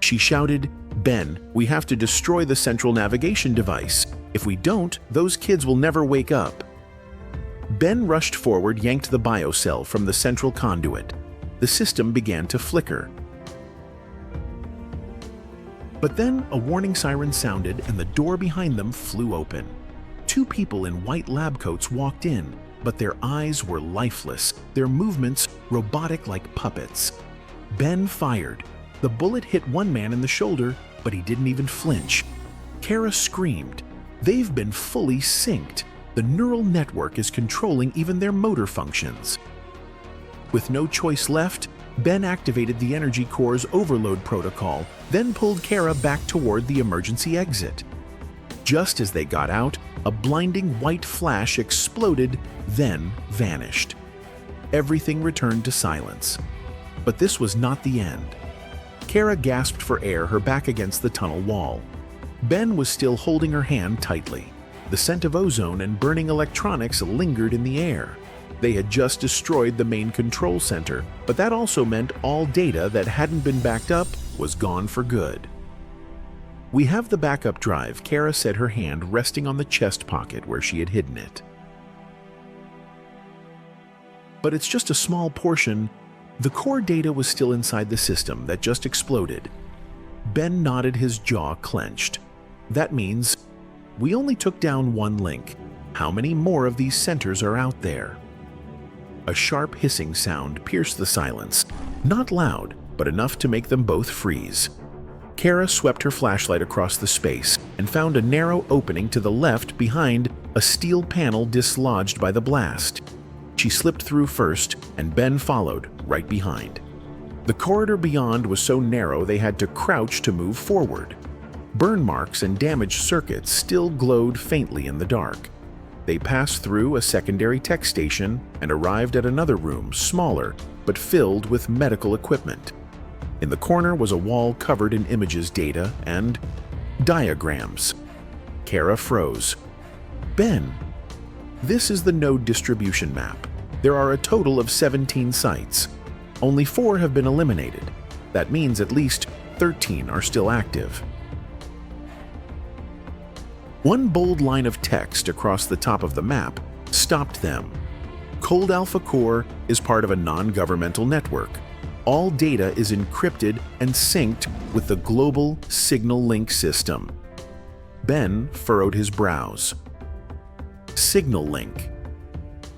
She shouted, "Ben, we have to destroy the central navigation device. If we don't, those kids will never wake up." Ben rushed forward, yanked the biocell from the central conduit. The system began to flicker. But then a warning siren sounded and the door behind them flew open. Two people in white lab coats walked in, but their eyes were lifeless, their movements robotic like puppets. Ben fired. The bullet hit one man in the shoulder, but he didn't even flinch. Kara screamed. They've been fully synced. The neural network is controlling even their motor functions. With no choice left, Ben activated the energy core's overload protocol, then pulled Kara back toward the emergency exit. Just as they got out, a blinding white flash exploded, then vanished. Everything returned to silence. But this was not the end. Kara gasped for air, her back against the tunnel wall. Ben was still holding her hand tightly. The scent of ozone and burning electronics lingered in the air. They had just destroyed the main control center, but that also meant all data that hadn't been backed up was gone for good. "We have the backup drive," Kara said, her hand resting on the chest pocket where she had hidden it. "But it's just a small portion." The core data was still inside the system that just exploded. Ben nodded, his jaw clenched. "That means we only took down one link. How many more of these centers are out there?" A sharp hissing sound pierced the silence. Not loud, but enough to make them both freeze. Kara swept her flashlight across the space and found a narrow opening to the left behind a steel panel dislodged by the blast. She slipped through first, and Ben followed, right behind. The corridor beyond was so narrow they had to crouch to move forward. Burn marks and damaged circuits still glowed faintly in the dark. They passed through a secondary tech station and arrived at another room, smaller, but filled with medical equipment. In the corner was a wall covered in images, data, and diagrams. Kara froze. "Ben, this is the node distribution map. There are a total of 17 sites. Only 4 have been eliminated. That means at least 13 are still active." One bold line of text across the top of the map stopped them. Cold Alpha Core is part of a non-governmental network. All data is encrypted and synced with the global signal link system. Ben furrowed his brows. Signal link.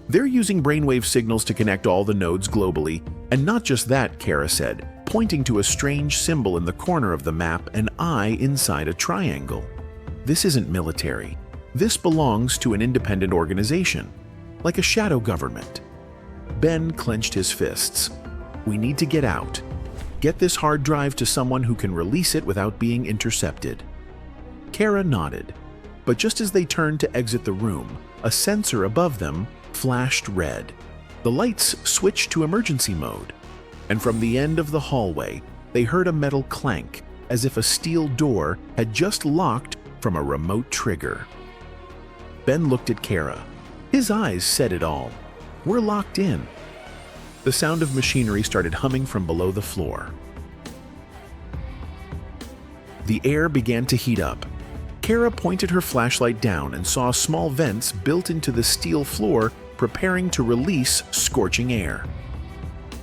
They're using brainwave signals to connect all the nodes globally, and not just that, Kara said, pointing to a strange symbol in the corner of the map, an eye inside a triangle. "This isn't military. This belongs to an independent organization, like a shadow government." Ben clenched his fists. "We need to get out. Get this hard drive to someone who can release it without being intercepted." Kara nodded, but just as they turned to exit the room, a sensor above them flashed red. The lights switched to emergency mode, and from the end of the hallway, they heard a metal clank, as if a steel door had just locked from a remote trigger. Ben looked at Kara. His eyes said it all. "We're locked in." The sound of machinery started humming from below the floor. The air began to heat up. Kara pointed her flashlight down and saw small vents built into the steel floor preparing to release scorching air.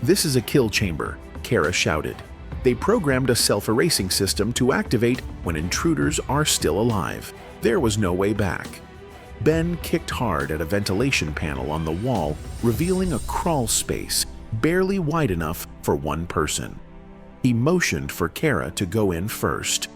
"This is a kill chamber," Kara shouted. They programmed a self-erasing system to activate when intruders are still alive. There was no way back. Ben kicked hard at a ventilation panel on the wall, revealing a crawl space barely wide enough for one person. He motioned for Kara to go in first.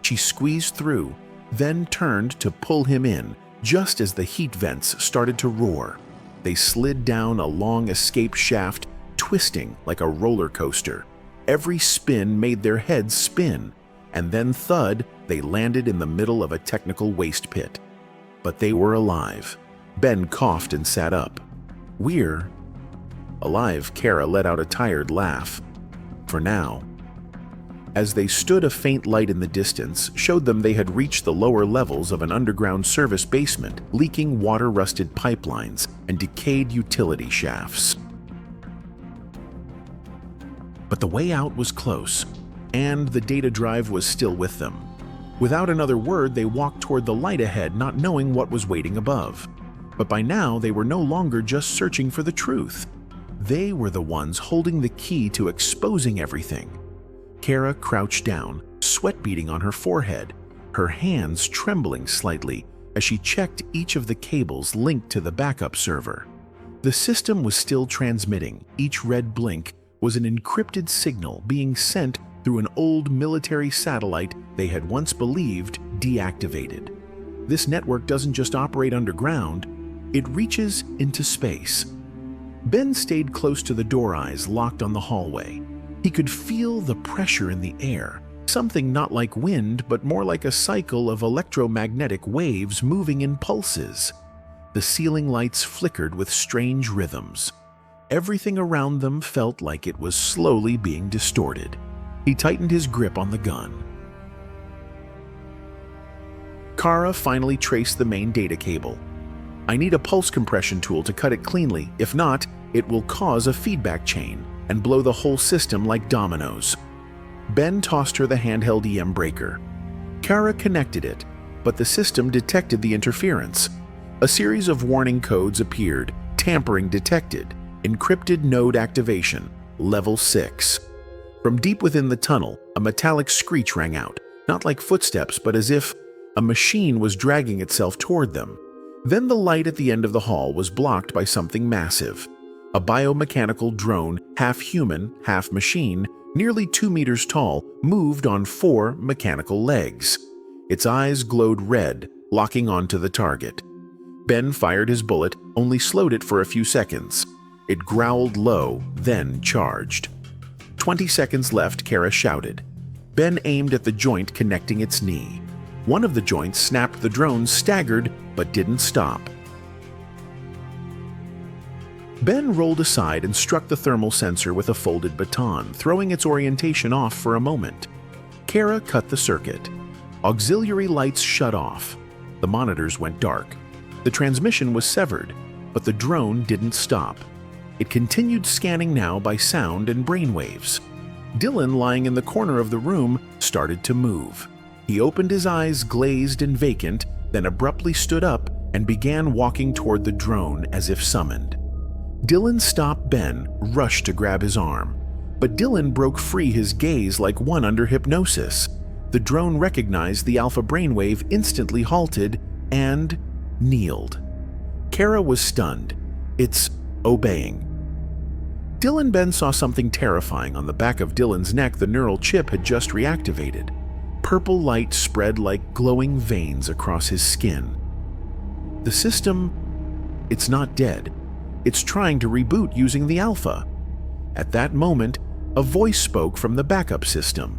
She squeezed through, then turned to pull him in just as the heat vents started to roar. They slid down a long escape shaft, twisting like a roller coaster. Every spin made their heads spin, and then thud, they landed in the middle of a technical waste pit. But they were alive. Ben coughed and sat up. "We're alive," Kara let out a tired laugh. "For now." As they stood, a faint light in the distance showed them they had reached the lower levels of an underground service basement, leaking water-rusted pipelines and decayed utility shafts. But the way out was close, and the data drive was still with them. Without another word, they walked toward the light ahead, not knowing what was waiting above. But by now, they were no longer just searching for the truth. They were the ones holding the key to exposing everything. Kara crouched down, sweat beading on her forehead, her hands trembling slightly as she checked each of the cables linked to the backup server. The system was still transmitting. Each red blink was an encrypted signal being sent through an old military satellite they had once believed deactivated. This network doesn't just operate underground, it reaches into space. Ben stayed close to the door, eyes locked on the hallway. He could feel the pressure in the air, something not like wind, but more like a cycle of electromagnetic waves moving in pulses. The ceiling lights flickered with strange rhythms. Everything around them felt like it was slowly being distorted. He tightened his grip on the gun. Kara finally traced the main data cable. "I need a pulse compression tool to cut it cleanly. If not, it will cause a feedback chain and blow the whole system like dominoes." Ben tossed her the handheld EM breaker. Kara connected it, but the system detected the interference. A series of warning codes appeared. Tampering detected. Encrypted node activation. Level 6. From deep within the tunnel, a metallic screech rang out, not like footsteps, but as if a machine was dragging itself toward them. Then the light at the end of the hall was blocked by something massive. A biomechanical drone, half human, half machine, nearly 2 meters tall, moved on 4 mechanical legs. Its eyes glowed red, locking onto the target. Ben fired his bullet, only slowed it for a few seconds. It growled low, then charged. 20 seconds left, Kara shouted. Ben aimed at the joint connecting its knee. One of the joints snapped. The drone staggered, but didn't stop. Ben rolled aside and struck the thermal sensor with a folded baton, throwing its orientation off for a moment. Kara cut the circuit. Auxiliary lights shut off. The monitors went dark. The transmission was severed, but the drone didn't stop. It continued scanning, now by sound and brainwaves. Dylan, lying in the corner of the room, started to move. He opened his eyes, glazed and vacant, then abruptly stood up and began walking toward the drone as if summoned. Dylan stopped. Ben rushed to grab his arm, but Dylan broke free, his gaze like one under hypnosis. The drone recognized the alpha brainwave, instantly halted, and kneeled. Kara was stunned. It's obeying. Dylan. Ben saw something terrifying on the back of Dylan's neck. The neural chip had just reactivated. Purple light spread like glowing veins across his skin. The system, it's not dead. It's trying to reboot using the alpha. At that moment, a voice spoke from the backup system.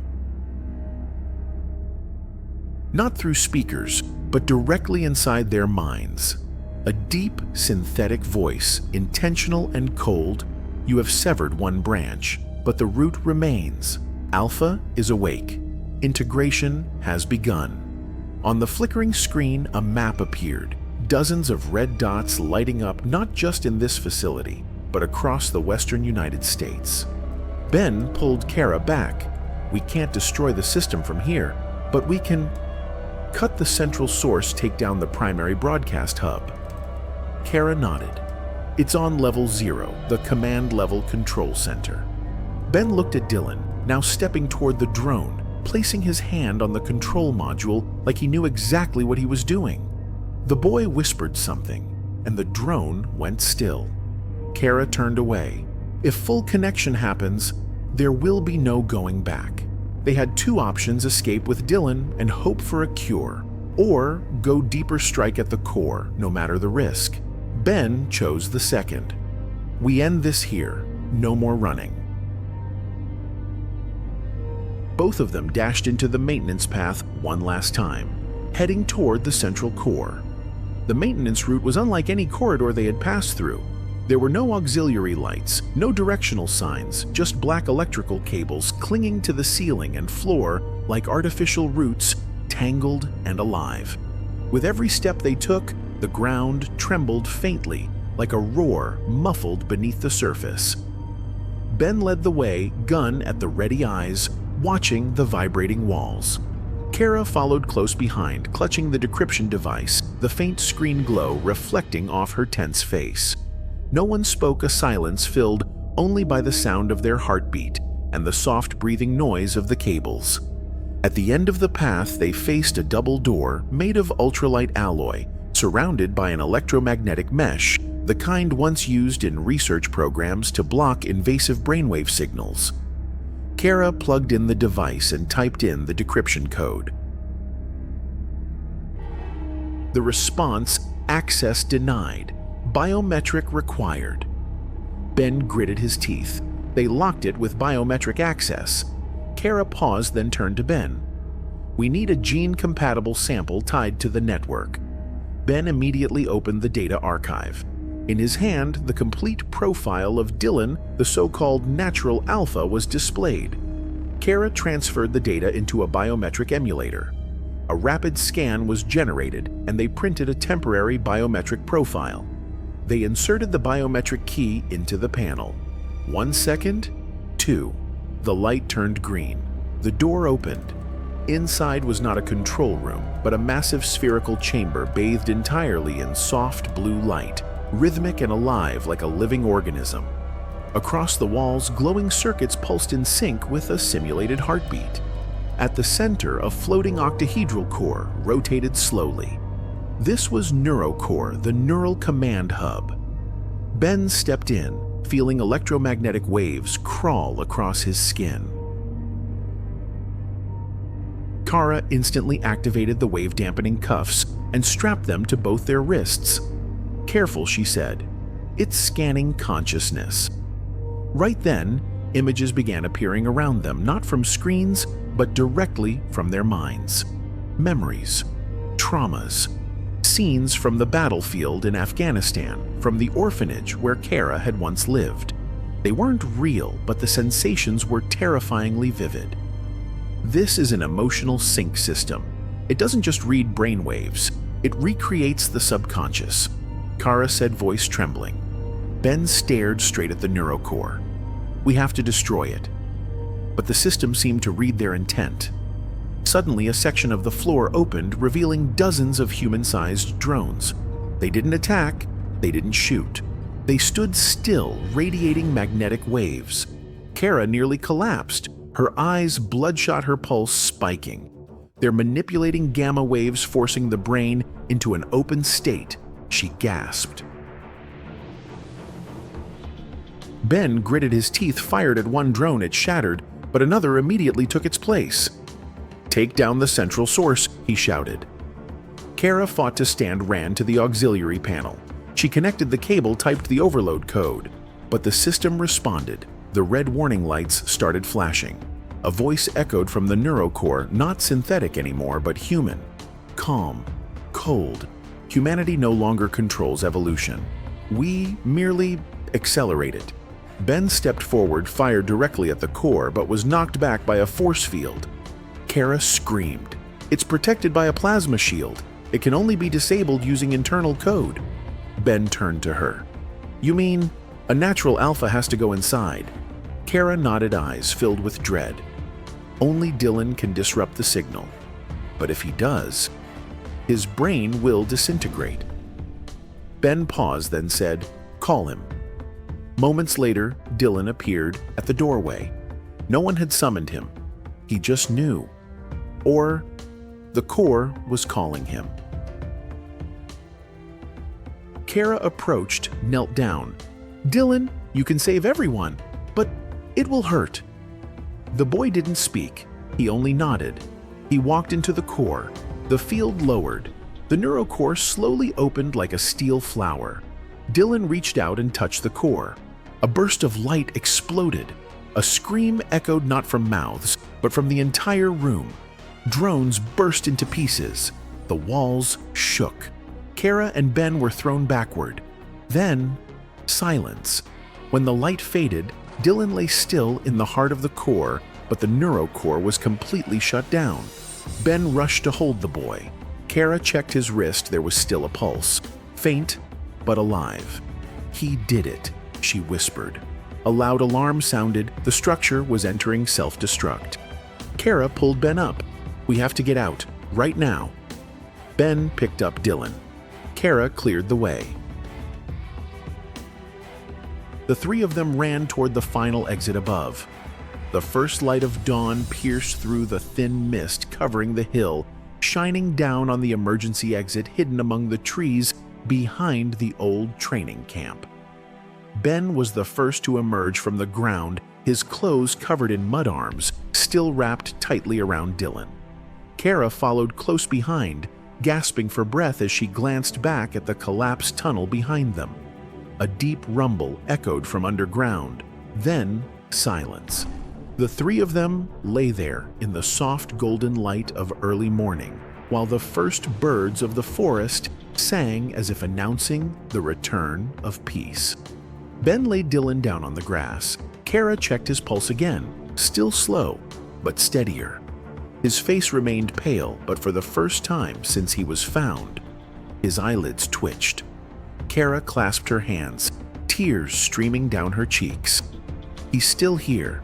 Not through speakers, but directly inside their minds. A deep, synthetic voice, intentional and cold. "You have severed one branch, but the root remains. Alpha is awake. Integration has begun." On the flickering screen, a map appeared. Dozens of red dots lighting up, not just in this facility, but across the western United States. Ben pulled Kara back. "We can't destroy the system from here, but we can cut the central source, take down the primary broadcast hub." Kara nodded. "It's on level 0, the command level control center." Ben looked at Dylan, now stepping toward the drone, placing his hand on the control module like he knew exactly what he was doing. The boy whispered something, and the drone went still. Kara turned away. If full connection happens, there will be no going back. They had 2 options: escape with Dylan and hope for a cure, or go deeper, strike at the core, no matter the risk. Ben chose the second. "We end this here. No more running." Both of them dashed into the maintenance path one last time, heading toward the central core. The maintenance route was unlike any corridor they had passed through. There were no auxiliary lights, no directional signs, just black electrical cables clinging to the ceiling and floor like artificial roots, tangled and alive. With every step they took, the ground trembled faintly, like a roar muffled beneath the surface. Ben led the way, gun at the ready eyes, watching the vibrating walls. Kara followed close behind, clutching the decryption device, the faint screen glow reflecting off her tense face. No one spoke, a silence filled only by the sound of their heartbeat and the soft breathing noise of the cables. At the end of the path, they faced a double door made of ultralight alloy, surrounded by an electromagnetic mesh, the kind once used in research programs to block invasive brainwave signals. Kara plugged in the device and typed in the decryption code. The response, access denied, biometric required. Ben gritted his teeth. They locked it with biometric access. Kara paused, then turned to Ben. We need a gene-compatible sample tied to the network. Ben immediately opened the data archive. In his hand, the complete profile of Dylan, the so-called natural alpha, was displayed. Kara transferred the data into a biometric emulator. A rapid scan was generated, and they printed a temporary biometric profile. They inserted the biometric key into the panel. 1 second, 2. The light turned green. The door opened. Inside was not a control room, but a massive spherical chamber bathed entirely in soft blue light, rhythmic and alive like a living organism. Across the walls, glowing circuits pulsed in sync with a simulated heartbeat. At the center, a floating octahedral core rotated slowly. This was NeuroCore, the neural command hub. Ben stepped in, feeling electromagnetic waves crawl across his skin. Kara instantly activated the wave-dampening cuffs and strapped them to both their wrists. Careful, she said. It's scanning consciousness. Right then, images began appearing around them, not from screens, but directly from their minds. Memories, traumas, scenes from the battlefield in Afghanistan, from the orphanage where Kara had once lived. They weren't real, but the sensations were terrifyingly vivid. This is an emotional sync system. It doesn't just read brainwaves, it recreates the subconscious, Kara said, voice trembling. Ben stared straight at the NeuroCore. We have to destroy it. But the system seemed to read their intent. Suddenly, a section of the floor opened, revealing dozens of human-sized drones. They didn't attack, they didn't shoot. They stood still, radiating magnetic waves. Kara nearly collapsed, her eyes bloodshot, her pulse spiking. They're manipulating gamma waves, forcing the brain into an open state. She gasped. Ben gritted his teeth, fired at one drone. It shattered, but another immediately took its place. Take down the central source, he shouted. Kara fought to stand, ran to the auxiliary panel. She connected the cable, typed the overload code. But the system responded. The red warning lights started flashing. A voice echoed from the NeuroCore, not synthetic anymore, but human. Calm, cold. Humanity no longer controls evolution. We merely accelerate it. Ben stepped forward, fired directly at the core, but was knocked back by a force field. Kara screamed. It's protected by a plasma shield. It can only be disabled using internal code. Ben turned to her. You mean a natural alpha has to go inside? Kara nodded, eyes filled with dread. Only Dylan can disrupt the signal. But if he does, his brain will disintegrate. Ben paused, then said, Call him. Moments later, Dylan appeared at the doorway. No one had summoned him. He just knew. Or the core was calling him. Kara approached, knelt down. Dylan, you can save everyone, but it will hurt. The boy didn't speak. He only nodded. He walked into the core. The field lowered. The NeuroCore slowly opened like a steel flower. Dylan reached out and touched the core. A burst of light exploded. A scream echoed not from mouths, but from the entire room. Drones burst into pieces. The walls shook. Kara and Ben were thrown backward. Then, Silence. When the light faded, Dylan lay still in the heart of the core, but the neurocore was completely shut down. Ben rushed to hold the boy. Kara checked his wrist. There was still a pulse. Faint, but alive. "He did it," she whispered. A loud alarm sounded. The structure was entering self-destruct. Kara pulled Ben up. "We have to get out, right now." Ben picked up Dylan. Kara cleared the way. The three of them ran toward the final exit above. The first light of dawn pierced through the thin mist covering the hill, shining down on the emergency exit hidden among the trees behind the old training camp. Ben was the first to emerge from the ground, his clothes covered in mud arms, still wrapped tightly around Dylan. Kara followed close behind, gasping for breath as she glanced back at the collapsed tunnel behind them. A deep rumble echoed from underground, then silence. The three of them lay there in the soft golden light of early morning, while the first birds of the forest sang as if announcing the return of peace. Ben laid Dylan down on the grass. Kara checked his pulse again, still slow, but steadier. His face remained pale, but for the first time since he was found, his eyelids twitched. Kara clasped her hands, tears streaming down her cheeks. He's still here.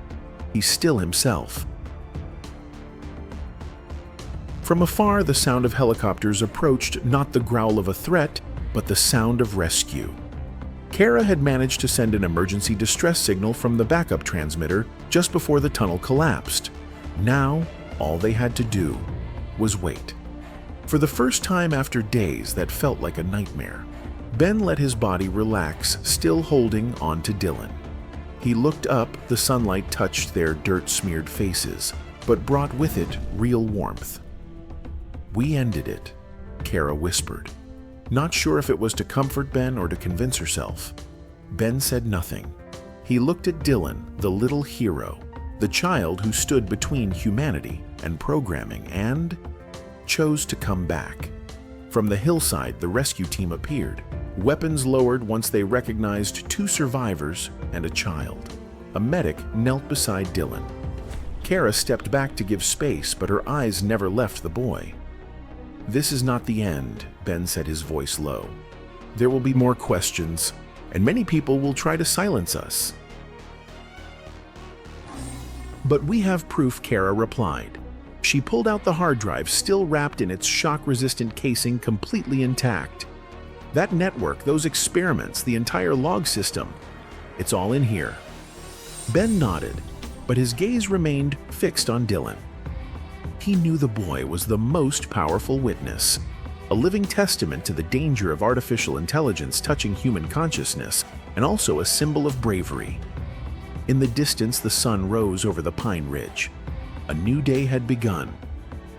He's still himself. From afar, the sound of helicopters approached, not the growl of a threat, but the sound of rescue. Kara had managed to send an emergency distress signal from the backup transmitter just before the tunnel collapsed. Now, all they had to do was wait. For the first time after days that felt like a nightmare, Ben let his body relax, still holding on to Dylan. He looked up, the sunlight touched their dirt-smeared faces, but brought with it real warmth. "We ended it," Kara whispered. Not sure if it was to comfort Ben or to convince herself. Ben said nothing. He looked at Dylan, the little hero, the child who stood between humanity and programming, and chose to come back. From the hillside, the rescue team appeared, weapons lowered once they recognized two survivors and a child. A medic knelt beside Dylan. Kara stepped back to give space, but her eyes never left the boy. "This is not the end," Ben said, his voice low. "There will be more questions, and many people will try to silence us." "But we have proof," Kara replied. She pulled out the hard drive, still wrapped in its shock-resistant casing, completely intact. "That network, those experiments, the entire log system, it's all in here." Ben nodded, but his gaze remained fixed on Dylan. He knew the boy was the most powerful witness, a living testament to the danger of artificial intelligence touching human consciousness, and also a symbol of bravery. In the distance, the sun rose over the pine ridge. A new day had begun,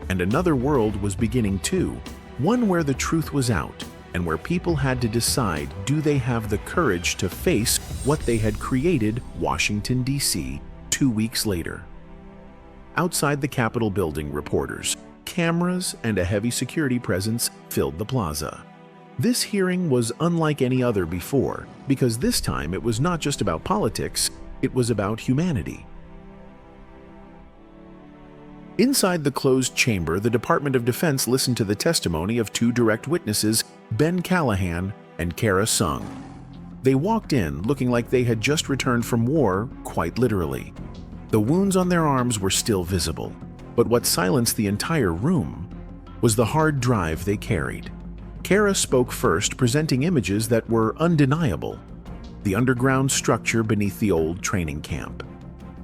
and another world was beginning too, one where the truth was out, and where people had to decide, do they have the courage to face what they had created, Washington, D.C., 2 weeks later. Outside the Capitol building, reporters, cameras, and a heavy security presence filled the plaza. This hearing was unlike any other before, because this time it was not just about politics, it was about humanity. Inside the closed chamber, the Department of Defense listened to the testimony of two direct witnesses, Ben Callahan and Kara Sung. They walked in looking like they had just returned from war, quite literally. The wounds on their arms were still visible, but what silenced the entire room was the hard drive they carried. Kara spoke first, presenting images that were undeniable. The underground structure beneath the old training camp.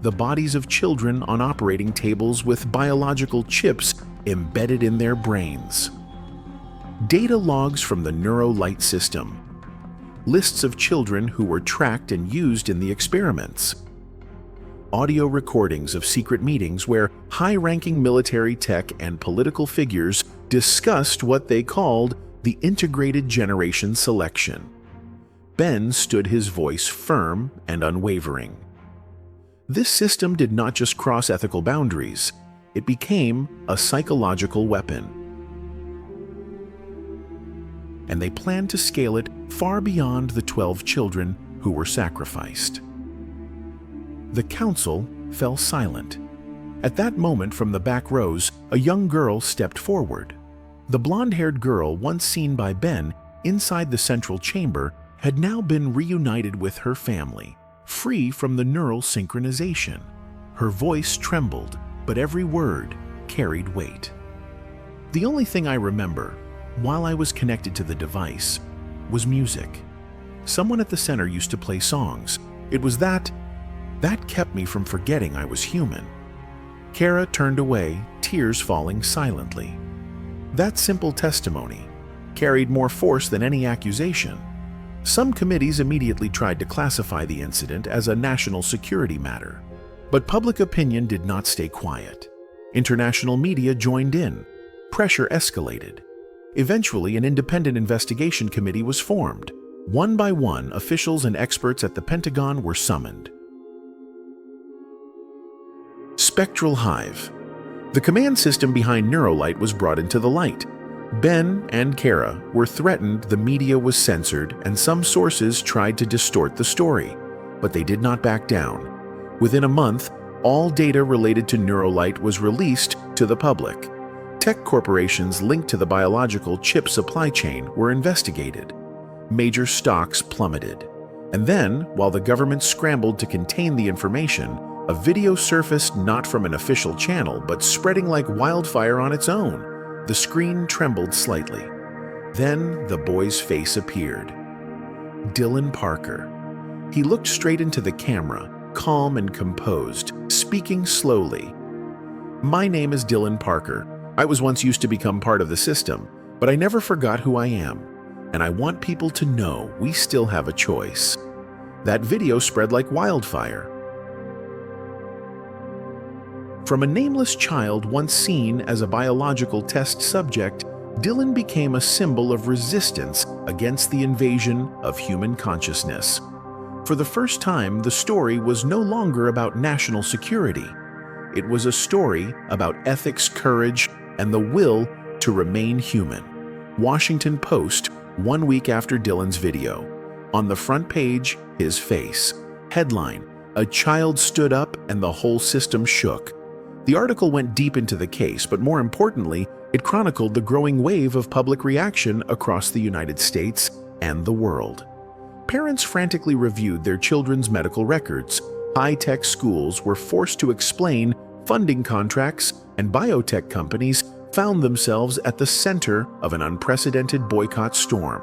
The bodies of children on operating tables with biological chips embedded in their brains. Data logs from the NeuroLight system. Lists of children who were tracked and used in the experiments. Audio recordings of secret meetings where high-ranking military tech and political figures discussed what they called the integrated generation selection. Ben stood, his voice firm and unwavering. This system did not just cross ethical boundaries, it became a psychological weapon. And they planned to scale it far beyond the 12 children who were sacrificed. The council fell silent. At that moment, from the back rows, a young girl stepped forward. The blonde-haired girl, once seen by Ben inside the central chamber, had now been reunited with her family, free from the neural synchronization. Her voice trembled, but every word carried weight. The only thing I remember, while I was connected to the device, was music. Someone at the center used to play songs. It was that kept me from forgetting I was human. Kara turned away, tears falling silently. That simple testimony carried more force than any accusation. Some committees immediately tried to classify the incident as a national security matter. But public opinion did not stay quiet. International media joined in. Pressure escalated. Eventually, an independent investigation committee was formed. One by one, officials and experts at the Pentagon were summoned. Spectral Hive. The command system behind NeuroLight was brought into the light. Ben and Kara were threatened, the media was censored, and some sources tried to distort the story. But they did not back down. Within a month, all data related to NeuroLight was released to the public. Tech corporations linked to the biological chip supply chain were investigated. Major stocks plummeted. And then, while the government scrambled to contain the information, a video surfaced not from an official channel, but spreading like wildfire on its own. The screen trembled slightly. Then the boy's face appeared. Dylan Parker. He looked straight into the camera, calm and composed, speaking slowly. "My name is Dylan Parker. I was once used to become part of the system, but I never forgot who I am. And I want people to know we still have a choice." That video spread like wildfire. From a nameless child once seen as a biological test subject, Dylan became a symbol of resistance against the invasion of human consciousness. For the first time, the story was no longer about national security. It was a story about ethics, courage, and the will to remain human. Washington Post, 1 week after Dylan's video. On the front page, his face. Headline: "A child stood up and the whole system shook." The article went deep into the case, but more importantly, it chronicled the growing wave of public reaction across the United States and the world. Parents frantically reviewed their children's medical records. High-tech schools were forced to explain funding contracts, and biotech companies found themselves at the center of an unprecedented boycott storm.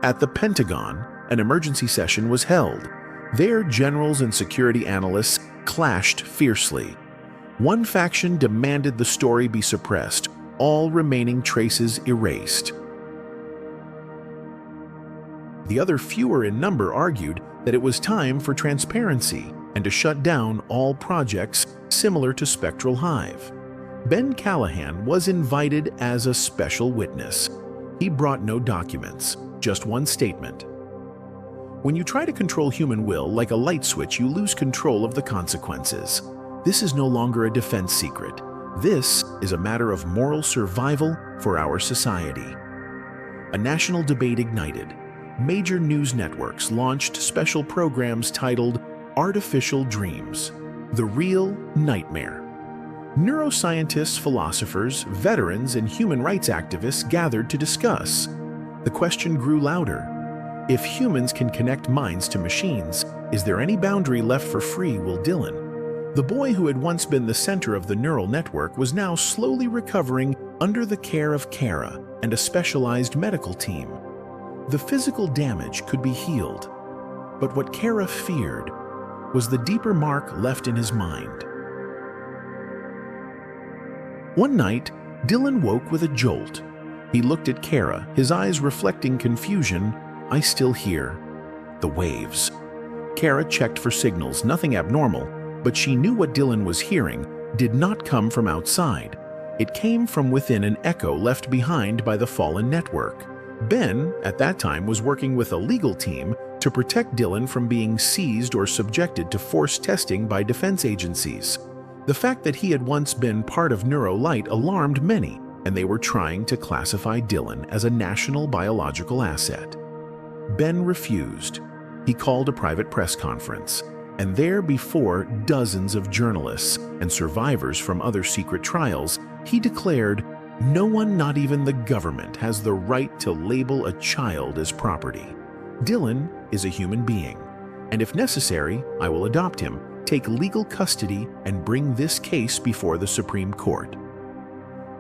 At the Pentagon, an emergency session was held. There, generals and security analysts clashed fiercely. One faction demanded the story be suppressed, all remaining traces erased. The other, fewer in number, argued that it was time for transparency and to shut down all projects similar to Spectral Hive. Ben Callahan was invited as a special witness. He brought no documents, just one statement. "When you try to control human will like a light switch, you lose control of the consequences. This is no longer a defense secret. This is a matter of moral survival for our society." A national debate ignited. Major news networks launched special programs titled Artificial Dreams: The Real Nightmare. Neuroscientists, philosophers, veterans, and human rights activists gathered to discuss. The question grew louder. If humans can connect minds to machines, is there any boundary left for free will Dylan? The boy who had once been the center of the neural network was now slowly recovering under the care of Kara and a specialized medical team. The physical damage could be healed, but what Kara feared was the deeper mark left in his mind. One night, Dylan woke with a jolt. He looked at Kara, his eyes reflecting confusion. "I still hear the waves." Kara checked for signals, nothing abnormal, but she knew what Dylan was hearing did not come from outside. It came from within, an echo left behind by the fallen network. Ben, at that time, was working with a legal team to protect Dylan from being seized or subjected to forced testing by defense agencies. The fact that he had once been part of NeuroLight alarmed many, and they were trying to classify Dylan as a national biological asset. Ben refused. he called a private press conference, and there before dozens of journalists and survivors from other secret trials, he declared, "No one, not even the government, has the right to label a child as property. Dylan is a human being, and if necessary, I will adopt him, take legal custody, and bring this case before the Supreme Court."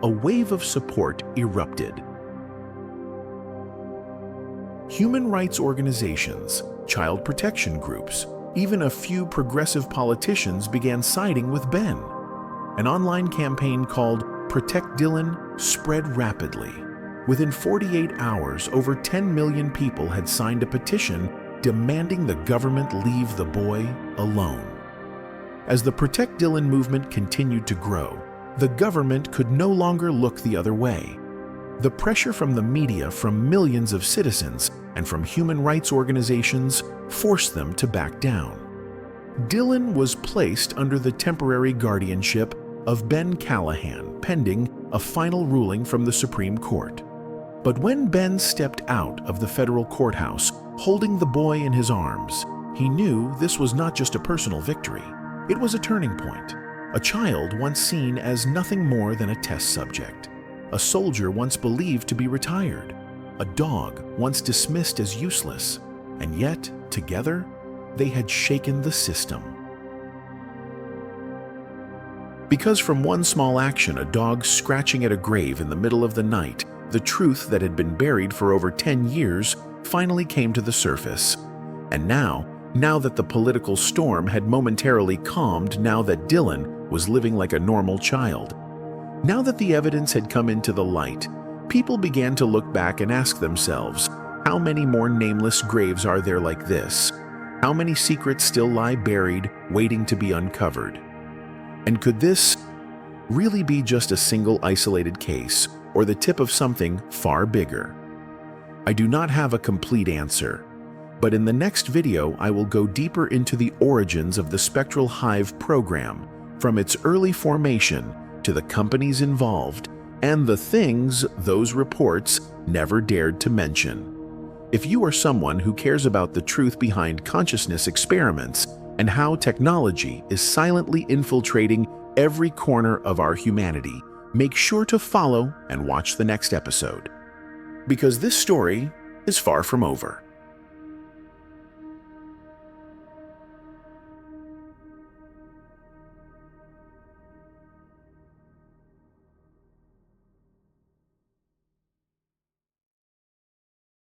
A wave of support erupted. Human rights organizations, child protection groups, even a few progressive politicians began siding with Ben. An online campaign called Protect Dylan spread rapidly. Within 48 hours, over 10 million people had signed a petition demanding the government leave the boy alone. As the Protect Dylan movement continued to grow, the government could no longer look the other way. The pressure from the media, from millions of citizens, and from human rights organizations forced them to back down. Dylan was placed under the temporary guardianship of Ben Callahan, pending a final ruling from the Supreme Court. But when Ben stepped out of the federal courthouse, holding the boy in his arms, he knew this was not just a personal victory. It was a turning point. A child once seen as nothing more than a test subject. A soldier once believed to be retired. A dog once dismissed as useless. And yet, together, they had shaken the system. Because from one small action, a dog scratching at a grave in the middle of the night, the truth that had been buried for over 10 years finally came to the surface. And now that the political storm had momentarily calmed, now that Dylan was living like a normal child, now that the evidence had come into the light, people began to look back and ask themselves, how many more nameless graves are there like this? How many secrets still lie buried, waiting to be uncovered? And could this really be just a single isolated case, or the tip of something far bigger? I do not have a complete answer, but in the next video I will go deeper into the origins of the Spectral Hive program, from its early formation to the companies involved, and the things those reports never dared to mention. If you are someone who cares about the truth behind consciousness experiments and how technology is silently infiltrating every corner of our humanity, make sure to follow and watch the next episode. Because this story is far from over.